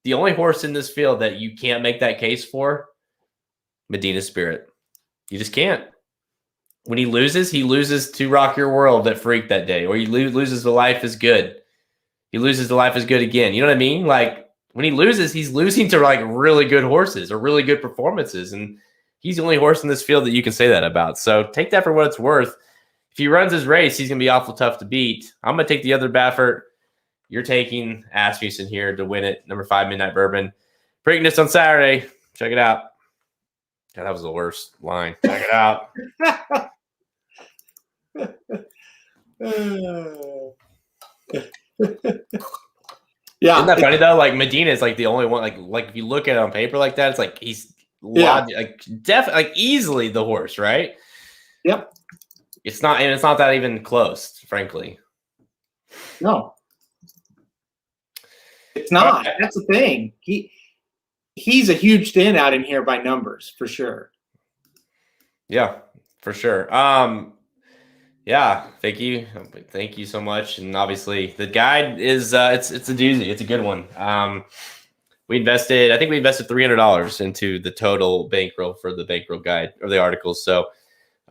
the only horse in this field that you can't make that case for, Medina Spirit. You just can't. When he loses to Rock Your World at Freak that day, or he loses to Life is Good. He loses to Life is Good again. You know what I mean? Like, when he loses, he's losing to like really good horses or really good performances. And he's the only horse in this field that you can say that about. So take that for what it's worth. If he runs his race, he's going to be awful tough to beat. I'm going to take the other Baffert. You're taking Asmussen here to win it. Number 5, Midnight Bourbon. Preakness on Saturday. Check it out. God, that was the worst line. Check it out. Yeah. Isn't that funny though? Like Medina is like the only one. Like if you look at it on paper like that, it's like he's like definitely like easily the horse, right? Yep. It's not that even close, frankly. No, it's not. Okay. That's the thing. He's a huge standout in here by numbers for sure. Yeah, for sure. Yeah, thank you so much. And obviously the guide is it's a doozy. It's a good one. I think we invested $300 into the total bankroll for the bankroll guide or the articles. So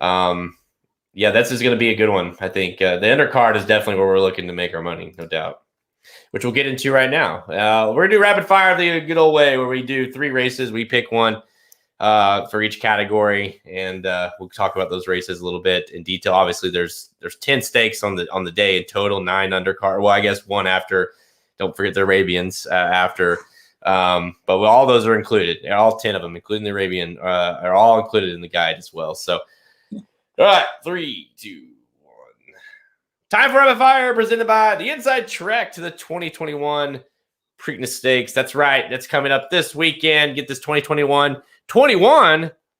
yeah, this is going to be a good one. I think the undercard is definitely where we're looking to make our money, no doubt, which we'll get into right now. We're going to do rapid fire the good old way where we do 3 races. We pick one for each category, and we'll talk about those races a little bit in detail. Obviously, there's 10 stakes on the day in total, 9 undercard. Well, I guess 1 after. Don't forget the Arabians after. But all those are included. All 10 of them, including the Arabian, are all included in the guide as well. So, all right, 3, 2, 1. Time for rapid fire, presented by the Inside Trek to the 2021 Preakness Stakes. That's right. That's coming up this weekend. Get this 2021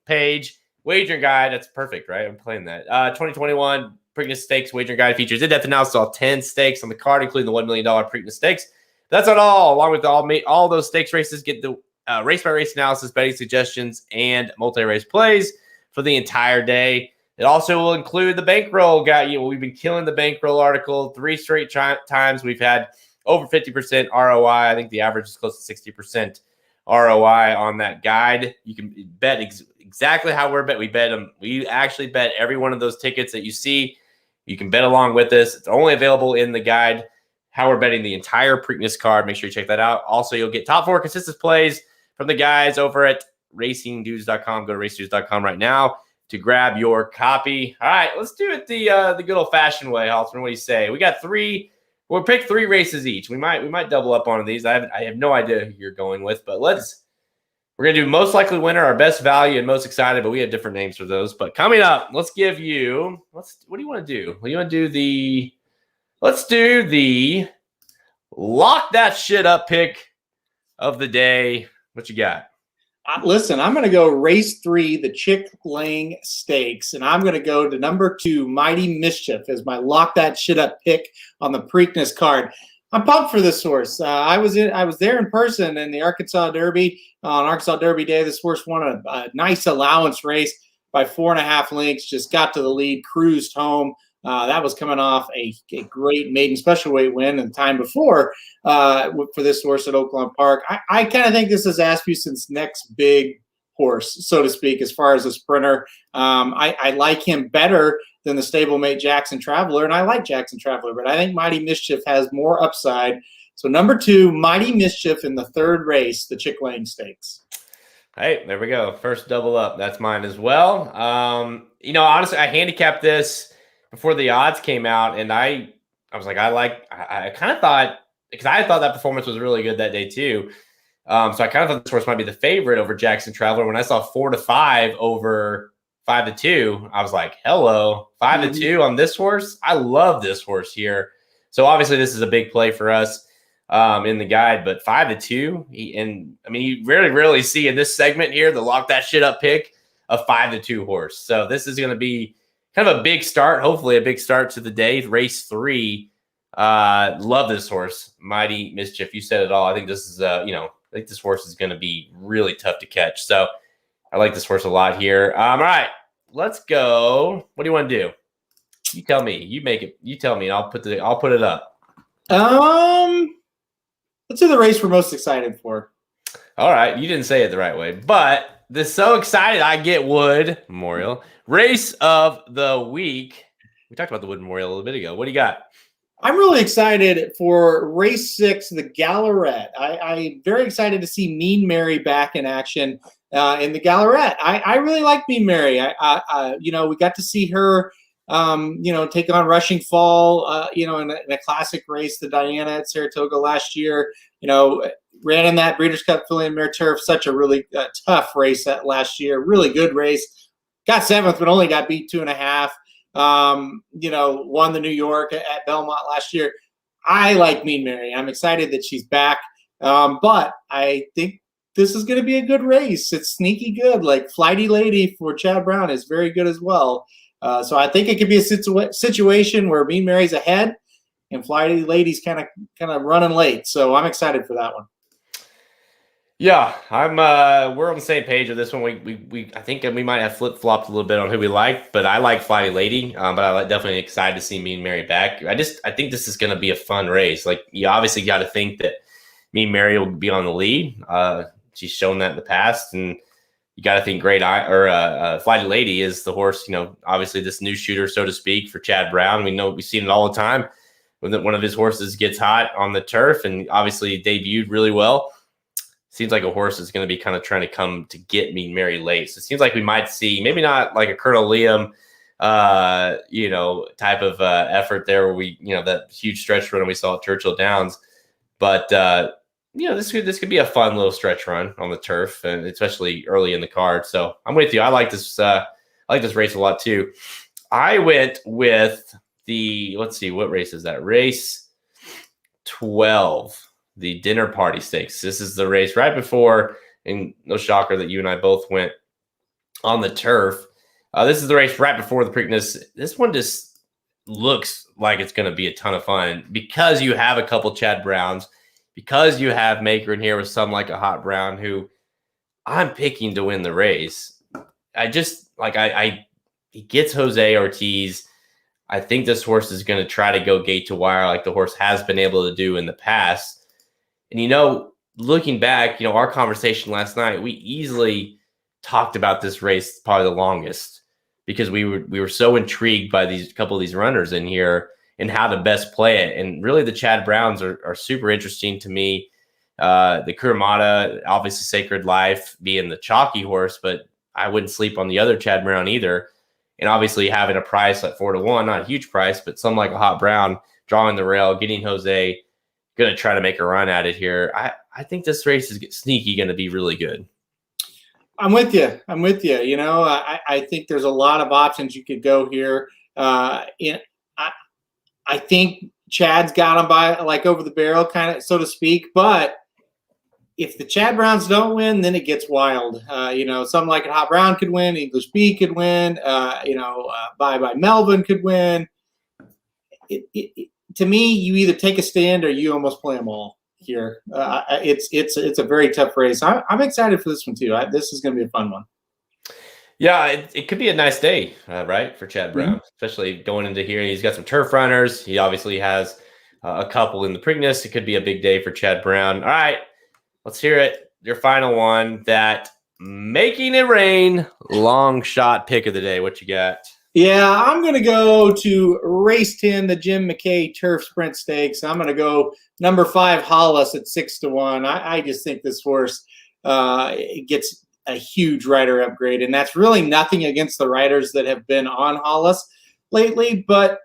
page wagering guide. That's perfect, right? I'm playing that. 2021 Preakness Stakes wagering guide features in-depth analysis of all 10 stakes on the card, including the $1 million Preakness Stakes. That's not all. Along with all those stakes races, get the race-by-race analysis, betting suggestions, and multi-race plays for the entire day. It also will include the bankroll guide. We've been killing the bankroll article 3 straight times. We've had over 50% ROI. I think the average is close to 60% ROI on that guide. You can bet exactly how we're bet. We bet them. We actually bet every one of those tickets that you see. You can bet along with us. It's only available in the guide. How we're betting the entire Preakness card. Make sure you check that out. Also, you'll get top 4 consistent plays from the guys over at racingdudes.com. Go to racingdudes.com right now to grab your copy. All right, let's do it the good old-fashioned way, Haltzman. What do you say? We got 3. We'll pick 3 races each. We might double up on these. I have no idea who you're going with, but we're gonna do most likely winner, our best value, and most excited. But we have different names for those. But coming up, what do you want to do? Well, you want to do let's do the lock that shit up pick of the day. What you got? Listen, I'm going to go race 3, the Chick Lang Stakes, and I'm going to go to number 2, Mighty Mischief, as my lock that shit up pick on the Preakness card. I'm pumped for this horse. I was there in person in the Arkansas Derby on Arkansas Derby Day. This horse won a nice allowance race by 4.5 lengths. Just got to the lead, cruised home. That was coming off a great maiden special weight win the time before for this horse at Oakland Park. I kind of think this is Asmussen's next big horse, so to speak, as far as a sprinter. I like him better than the stablemate Jackson Traveler, and I like Jackson Traveler, but I think Mighty Mischief has more upside. So number 2, Mighty Mischief in the 3rd race, the Chick Lang Stakes. Hey, there we go. First double up. That's mine as well. Honestly, I handicapped this before the odds came out, and I was like, I kind of thought, because I thought that performance was really good that day too. So I kind of thought this horse might be the favorite over Jackson Traveler. When I saw 4-5 over 5-2, I was like, hello, 5-2 on this horse. I love this horse here. So obviously this is a big play for us in the guide, but 5-2, you rarely see in this segment here the lock that shit up pick a 5-2 horse. So this is going to be kind of a big start, hopefully a big start to the day. Race 3. Love this horse, Mighty Mischief. You said it all. I think this is, I think this horse is going to be really tough to catch. So I like this horse a lot here. All right, let's go. What do you want to do? You tell me. You make it. You tell me, and I'll put it up. let's do the race we're most excited for. All right, you didn't say it the right way, but this so excited I get Wood Memorial race of the week. We talked about the Wood Memorial a little bit ago. What do you got? I'm really excited for race 6, the Gallarette. I'm very excited to see Mean Mary back in action in the Gallarette. I really like Mean Mary. We got to see her, take on Rushing Fall, in a classic race, the Diana at Saratoga last year. Ran in that Breeders' Cup Filly and Mare Turf, such a really tough race that last year. Really good race. Got 7th, but only got beat 2.5. Won the New York at Belmont last year. I like Mean Mary. I'm excited that she's back. But I think this is going to be a good race. It's sneaky good. Like Flighty Lady for Chad Brown is very good as well. So I think it could be a situation where Mean Mary's ahead and Flighty Lady's kind of running late. So I'm excited for that one. Yeah, we're on the same page with this one. I think we might have flip-flopped a little bit on who we like, but I like Flighty Lady, but I'm definitely excited to see Mean Mary back. I think this is going to be a fun race. Like, you obviously got to think that Mean Mary will be on the lead. She's shown that in the past, and you got to think Flighty Lady is the horse, obviously this new shooter, so to speak, for Chad Brown. We've seen it all the time when one of his horses gets hot on the turf, and obviously debuted really well. Seems like a horse is going to be kind of trying to come to get Mean Mary late. So it seems like we might see maybe not like a Colonel Liam, type of effort there where that huge stretch run we saw at Churchill Downs. But, this could be a fun little stretch run on the turf, and especially early in the card. So I'm with you. I like this race a lot too. I went with let's see, what race is that? Race 12. The Dinner Party Stakes. This is the race right before, and no shocker that you and I both went on the turf. This is the race right before the Preakness. This one just looks like it's going to be a ton of fun because you have a couple Chad Browns, because you have Maker in here with some like a Hot Brown who I'm picking to win the race. He gets Jose Ortiz. I think this horse is going to try to go gate to wire like the horse has been able to do in the past. And, looking back, our conversation last night, we easily talked about this race probably the longest because we were so intrigued by these couple of these runners in here and how to best play it. And really the Chad Browns are super interesting to me. The Kurumada, obviously Sacred Life being the chalky horse, but I wouldn't sleep on the other Chad Brown either. And obviously having a price at 4-1, not a huge price, but some like a Hot Brown, drawing the rail, getting Jose, going to try to make a run at it here. I think this race is sneaky going to be really good. I'm with you. I think there's a lot of options you could go here. I think Chad's got him by like over the barrel, kind of, so to speak. But if the Chad Browns don't win, then it gets wild. Something like a Hot Brown could win. English B could win. Bye Bye Melvin could win. To me, you either take a stand or you almost play them all here. It's a very tough race. I'm excited for this one too. This is going to be a fun one. Yeah, it could be a nice day, right, for Chad Brown, especially going into here. He's got some turf runners. He obviously has a couple in the Preakness. It could be a big day for Chad Brown. All right, let's hear it. Your final one, that Making It Rain long shot pick of the day. What you got? Yeah, I'm going to go to race 10, the Jim McKay Turf Sprint Stakes. I'm going to go number 5, Hollis at 6-1. I just think this horse gets a huge rider upgrade, and that's really nothing against the riders that have been on Hollis lately, but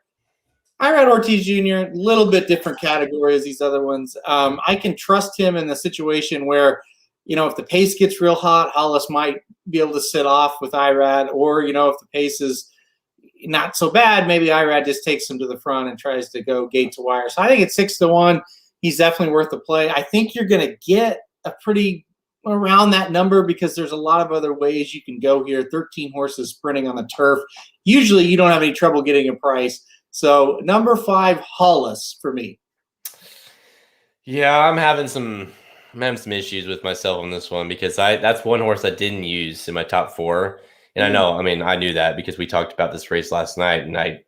Irad Ortiz Jr., a little bit different category as these other ones. I can trust him in the situation where, if the pace gets real hot, Hollis might be able to sit off with Irad, or, if the pace is not so bad, maybe Irad just takes him to the front and tries to go gate to wire. So I think it's 6-1. He's definitely worth the play. I think you're going to get a pretty around that number because there's a lot of other ways you can go here. 13 horses sprinting on the turf. Usually you don't have any trouble getting a price. So number 5, Hollis for me. Yeah, I'm having some issues with myself on this one because that's one horse I didn't use in my top 4. And I knew that because we talked about this race last night, and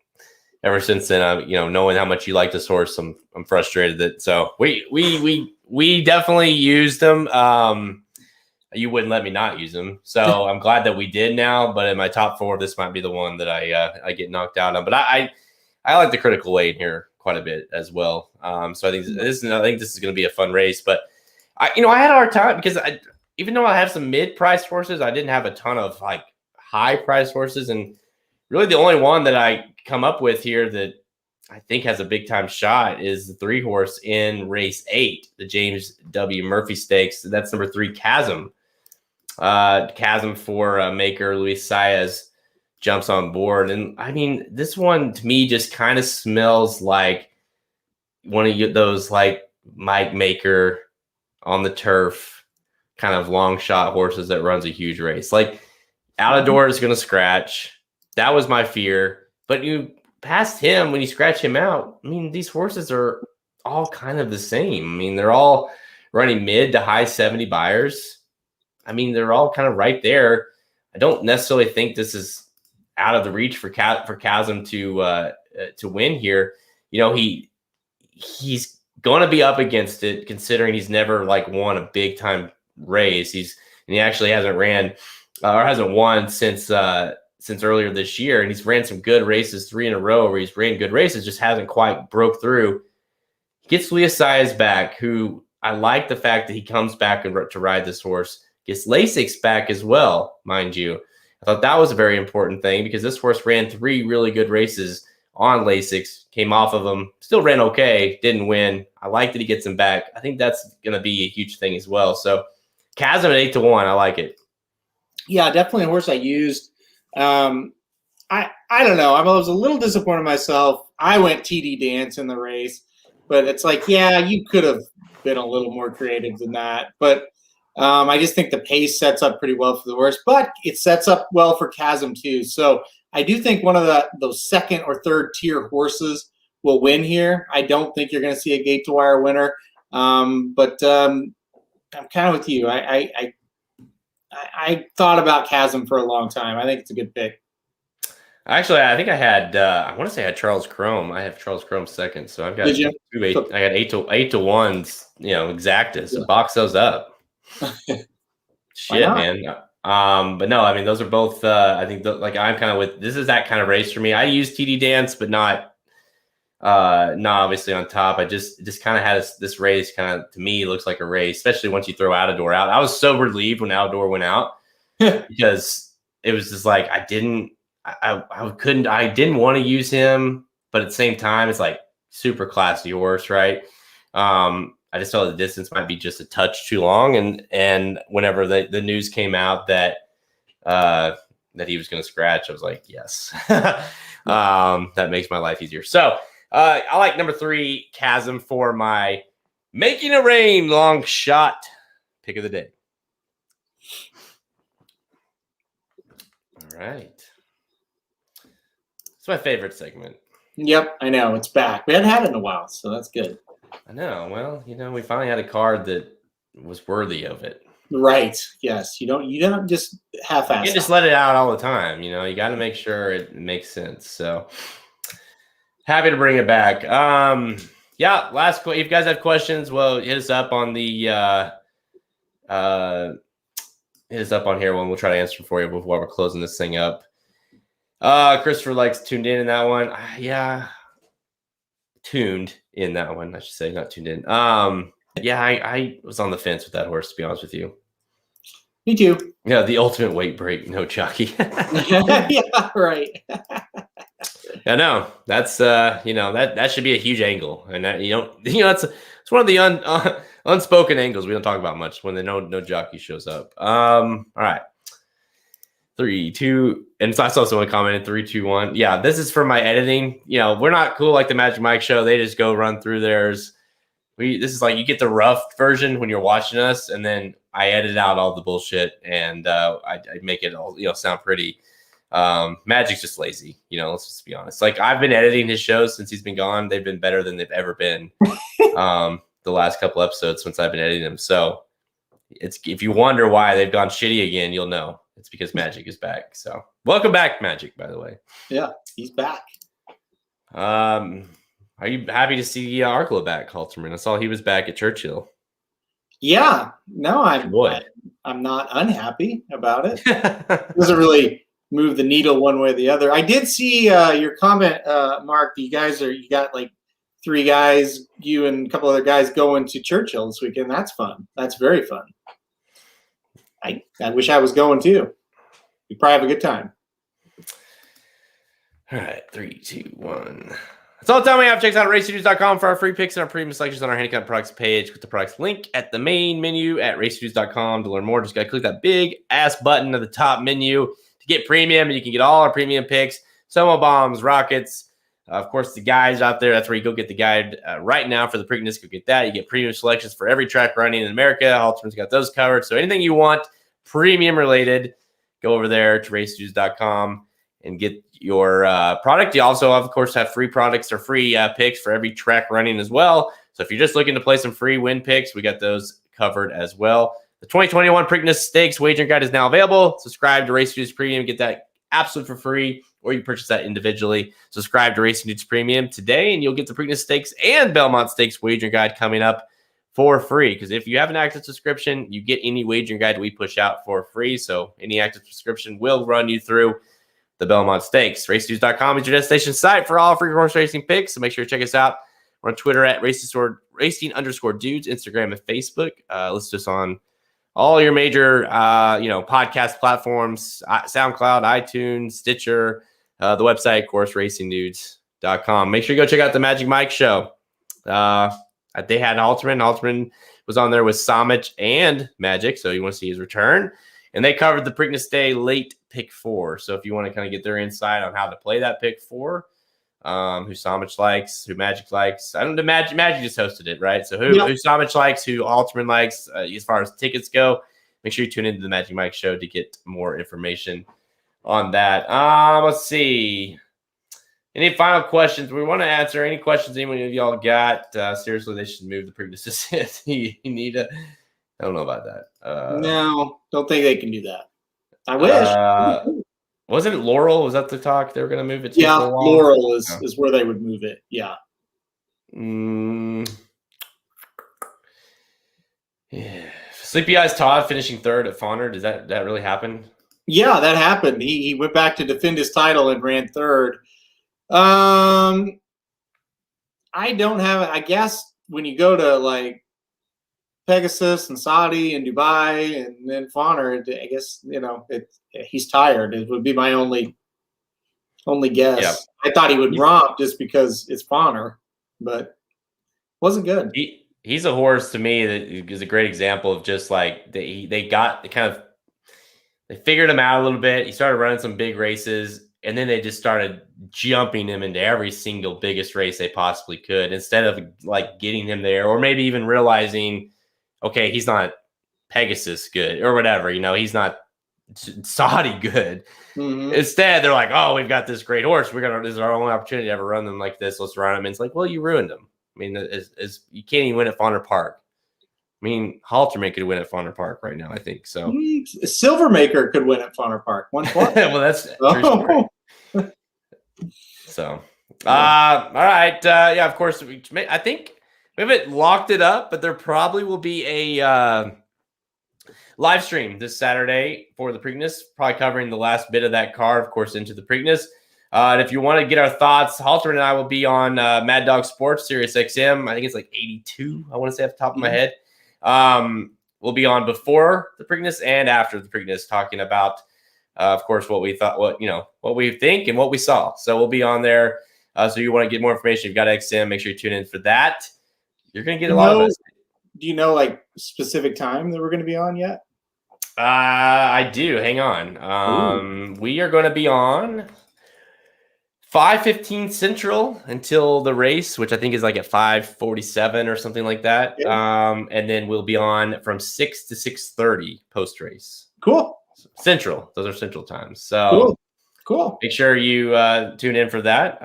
ever since then, knowing how much you like this horse, I'm frustrated that. So we we definitely used them. You wouldn't let me not use them, so I'm glad that we did now. But in my top 4, this might be the one that I get knocked out on. But I like the critical weight here quite a bit as well. So I think this is going to be a fun race. But I had a hard time because even though I have some mid-priced horses, I didn't have a ton of like high-priced horses, and really the only one that I come up with here that I think has a big-time shot is the 3-horse in race 8, the James W. Murphy Stakes. That's number 3, Chasm. Chasm for maker Luis Saez jumps on board, and I mean, this one to me just kind of smells like one of those like Mike Maker on the turf kind of long shot horses that runs a huge race. Like out of door is going to scratch. That was my fear. But you past him, when you scratch him out, I mean, these horses are all kind of the same. I mean, they're all running mid to high 70 buyers. I mean, they're all kind of right there. I don't necessarily think this is out of the reach for Chasm to win here. You know, he's going to be up against it, considering he's never like won a big time race. He actually hasn't ran or hasn't won since earlier this year, and he's ran some good races, 3 in a row where he's ran good races, just hasn't quite broke through. He gets Luis Saez back, who I like the fact that he comes back to ride this horse. Gets Lasix back as well, mind you. I thought that was a very important thing because this horse ran 3 really good races on Lasix, came off of them, still ran okay, didn't win. I like that he gets him back. I think that's going to be a huge thing as well. So Chasm at 8-1, I like it. Yeah, definitely a horse I used. I don't know. I was a little disappointed in myself. I went TD Dance in the race, but it's like, yeah, you could have been a little more creative than that. But I just think the pace sets up pretty well for the horse, but it sets up well for Chasm too. So I do think one of those second or third tier horses will win here. I don't think you're going to see a gate to wire winner, but I'm kind of with you. I thought about Chasm for a long time. I think it's a good pick. Actually, I think I had I want to say I had Charles Chrome. I have Charles Chrome second, so I've got I got 8-1s, exactas. So box those up. Shit, man. But no, I mean, those are both I think like I'm kind of with this is that kind of race for me. I use TD Dance, but not obviously on top. I just kind of had this race kind of, to me, looks like a race, especially once you throw Outdoor out. I was so relieved when Outdoor went out because it was just like I didn't want to use him, but at the same time, it's like super classy horse, right? I just thought the distance might be just a touch too long, and whenever the news came out that he was going to scratch, I was like, yes, that makes my life easier. So I like number 3, Chasm, for my Making a Rain long shot pick of the day. All right. It's my favorite segment. Yep, I know. It's back. We hadn't had it in a while, so that's good. I know. Well, we finally had a card that was worthy of it. Right. Yes. You don't just half-ass. You can't just let it out all the time. You got to make sure it makes sense. So happy to bring it back. Yeah. If you guys have questions, well, hit us up on the hit us up on here when we'll try to answer them for you before we're closing this thing up. Christopher likes tuned in that one. Yeah. Tuned in that one, I should say, not tuned in. Yeah, I was on the fence with that horse, to be honest with you. Me too. Yeah, the ultimate weight break, no jockey. Yeah, right. I know. That's that should be a huge angle, and that it's one of the unspoken angles we don't talk about much when no jockey shows up. All right. 3, 2, and I saw someone commented 3, 2, 1. Yeah, this is for my editing. We're not cool like the Magic Mike show. They just go run through theirs. This is like you get the rough version when you're watching us, and then I edit out all the bullshit and I make it all sound pretty. Magic's just lazy. Let's just be honest. Like I've been editing his shows since he's been gone. They've been better than they've ever been. The last couple episodes since I've been editing them. So if you wonder why they've gone shitty again, you'll know. It's because Magic is back. So welcome back, Magic, by the way. Yeah, he's back. Are you happy to see Arkla back, Halterman? I saw he was back at Churchill. Yeah, no, Boy. I'm not unhappy about it. It doesn't really move the needle one way or the other. I did see your comment, Mark. You got like 3 guys, you and a couple other guys going to Churchill this weekend. That's fun. That's very fun. I wish I was going too. We probably have a good time. All right, 3, 2, 1. That's all the time we have. Check out racestudios.com for our free picks and our premium selections on our handicap products page. Click the products link at the main menu at racestudios.com to learn more. Just got to click that big ass button at the top menu to get premium, and you can get all our premium picks, Soma bombs, rockets. Of course, the guides out there. That's where you go get the guide right now for the Preakness. Go get that. You get premium selections for every track running in America. Halterman's got those covered. So anything you want premium related, go over there to racestudios.com and get your product. You also, of course, have free products or free picks for every track running as well. So if you're just looking to play some free win picks, we got those covered as well. The 2021 Preakness Stakes wagering guide is now available. Subscribe to Race Studios Premium. Get that absolutely for free, or you can purchase that individually. Subscribe to Race Studios Premium today, and you'll get the Preakness Stakes and Belmont Stakes wagering guide coming up for free. Because if you have an active subscription, you get any wagering guide we push out for free. So any active subscription will run you through the Belmont Stakes. RaceStudios.com is your destination site for all free horse racing picks. So make sure to check us out. We're on Twitter at racing_dudes, Instagram and Facebook. Listen to us on all your major podcast platforms, SoundCloud, iTunes, Stitcher, the website, of course, racingdudes.com. Make sure you go check out the Magic Mike show. They had Halterman. Halterman was on there with Samich and Magic, so you want to see his return. And they covered the Preakness Day late pick 4. So if you want to kind of get their insight on how to play that pick 4, who Samich likes, who Magic likes. I don't know, Magic just hosted it, right? So who Samich likes, who Halterman likes, as far as tickets go, make sure you tune into the Magic Mike show to get more information on that. Let's see. Any final questions? We want to answer any questions anyone of y'all got. Seriously, they should move the Preakness. You need a... I don't know about that. No, don't think they can do that. I wish. Wasn't it Laurel? Was that the talk? They were going to move it to Laurel is where they would move it. Yeah. Yeah. Sleepy Eyes Todd finishing 3rd at Fawner. Does that really happen? Yeah, that happened. He went back to defend his title and ran 3rd. I don't have. I guess when you go to like Pegasus and Saudi and Dubai and then Fawner, I guess he's tired. It would be my only guess. Yep. I thought he would romp just because it's Fawner, but wasn't good. He's a horse to me that is a great example of just like they figured him out a little bit. He started running some big races, and then they just started jumping him into every single biggest race they possibly could, instead of like getting him there, or maybe even realizing, okay, he's not Pegasus good or whatever, he's not Saudi good. Mm-hmm. Instead, they're like, oh, we've got this great horse. This is our only opportunity to ever run them like this. Let's run him. And it's like, well, you ruined him. I mean, you can't even win at Fawner Park. I mean, Halterman could win at Fawner Park right now, I think. So Silvermaker could win at Fawner Park. Well, that's true. So, all right. Yeah, of course. I think we haven't locked it up, but there probably will be a live stream this Saturday for the Preakness, probably covering the last bit of that card, of course, into the Preakness. And if you want to get our thoughts, Halterman and I will be on Mad Dog Sports, Sirius XM. I think it's like 82, I want to say off the top of my head. We'll be on before the Preakness and after the Preakness, talking about, of course, what we thought, what we think and what we saw. So we'll be on there. So you want to get more information, you've got XM, make sure you tune in for that. You're going to get a lot of us. Do you know like specific time that we're going to be on yet? I do. Hang on. We are going to be on 5:15 Central until the race, which I think is like at 5:47 or something like that. Yeah. And then we'll be on from 6 to 6:30 post race. Cool. Central. Those are Central times. So cool. Make sure you tune in for that.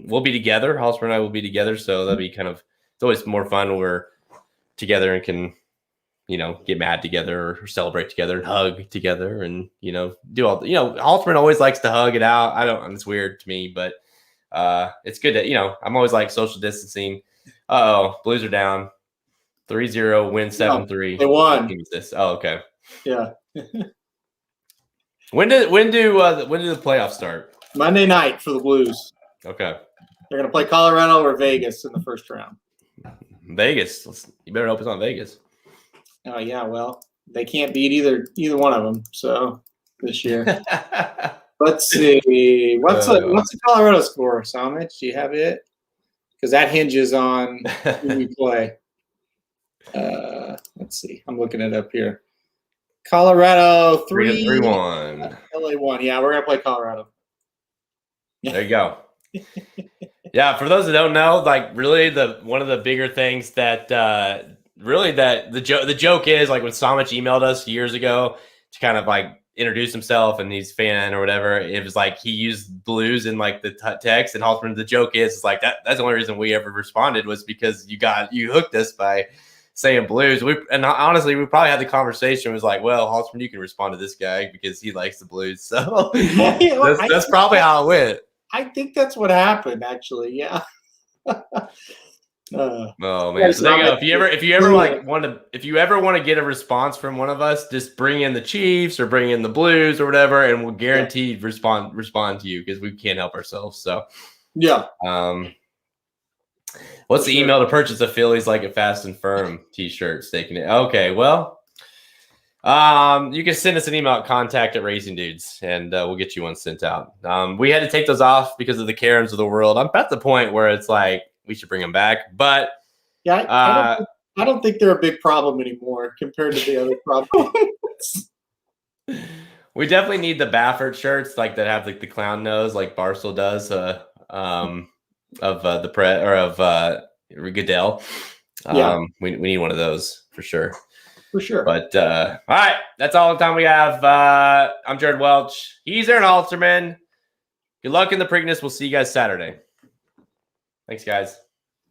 We'll be together. Halterman and I will be together. So that'll be it's always more fun when we're together and can, get mad together or celebrate together and hug together and, do all Halterman always likes to hug it out. It's weird to me, but it's good that, I'm always like social distancing. Blues are down 3-0, win 7-3. They won. Oh, okay. Yeah. When do the playoffs start? Monday night for the Blues. Okay. They're going to play Colorado or Vegas in the first round. Vegas. You better hope it's on Vegas. Oh yeah, well, they can't beat either one of them. So this year, let's see. What's the Colorado score, Samich? Do you have it? Because that hinges on who we play. Let's see. I'm looking it up here. Colorado 3-1. LA 1. Yeah, we're gonna play Colorado. There you go. Yeah, for those that don't know, like really one of the bigger things that really that the joke is like when Samich emailed us years ago to kind of like introduce himself and he's fan or whatever, it was like he used Blues in like the text, and Halterman, the joke is like that's the only reason we ever responded was because you hooked us by saying Blues. And honestly, we probably had the conversation. It was like, well, Halterman, you can respond to this guy because he likes the Blues. So that's probably how it went. I think that's what happened, actually. Yeah. Oh man! So there you go. If you ever want to get a response from one of us, just bring in the Chiefs or bring in the Blues or whatever, and we'll guaranteed respond to you because we can't help ourselves. So yeah. What's the email to purchase a Phillies Like It Fast and Firm T-shirt? Staking it. Okay, well, you can send us an email at contact@Racing Dudes, and we'll get you one sent out. We had to take those off because of the Karens of the world. I'm at the point where it's like we should bring them back, but yeah, I don't think they're a big problem anymore compared to the other problems. We definitely need the Baffert shirts like that have like the clown nose like Barstool does of the Pret or of Goodell. We need one of those for sure. For sure. But all right, that's all the time we have. I'm Jared Welch. He's Aaron Halterman. Good luck in the Preakness. We'll see you guys Saturday. Thanks, guys.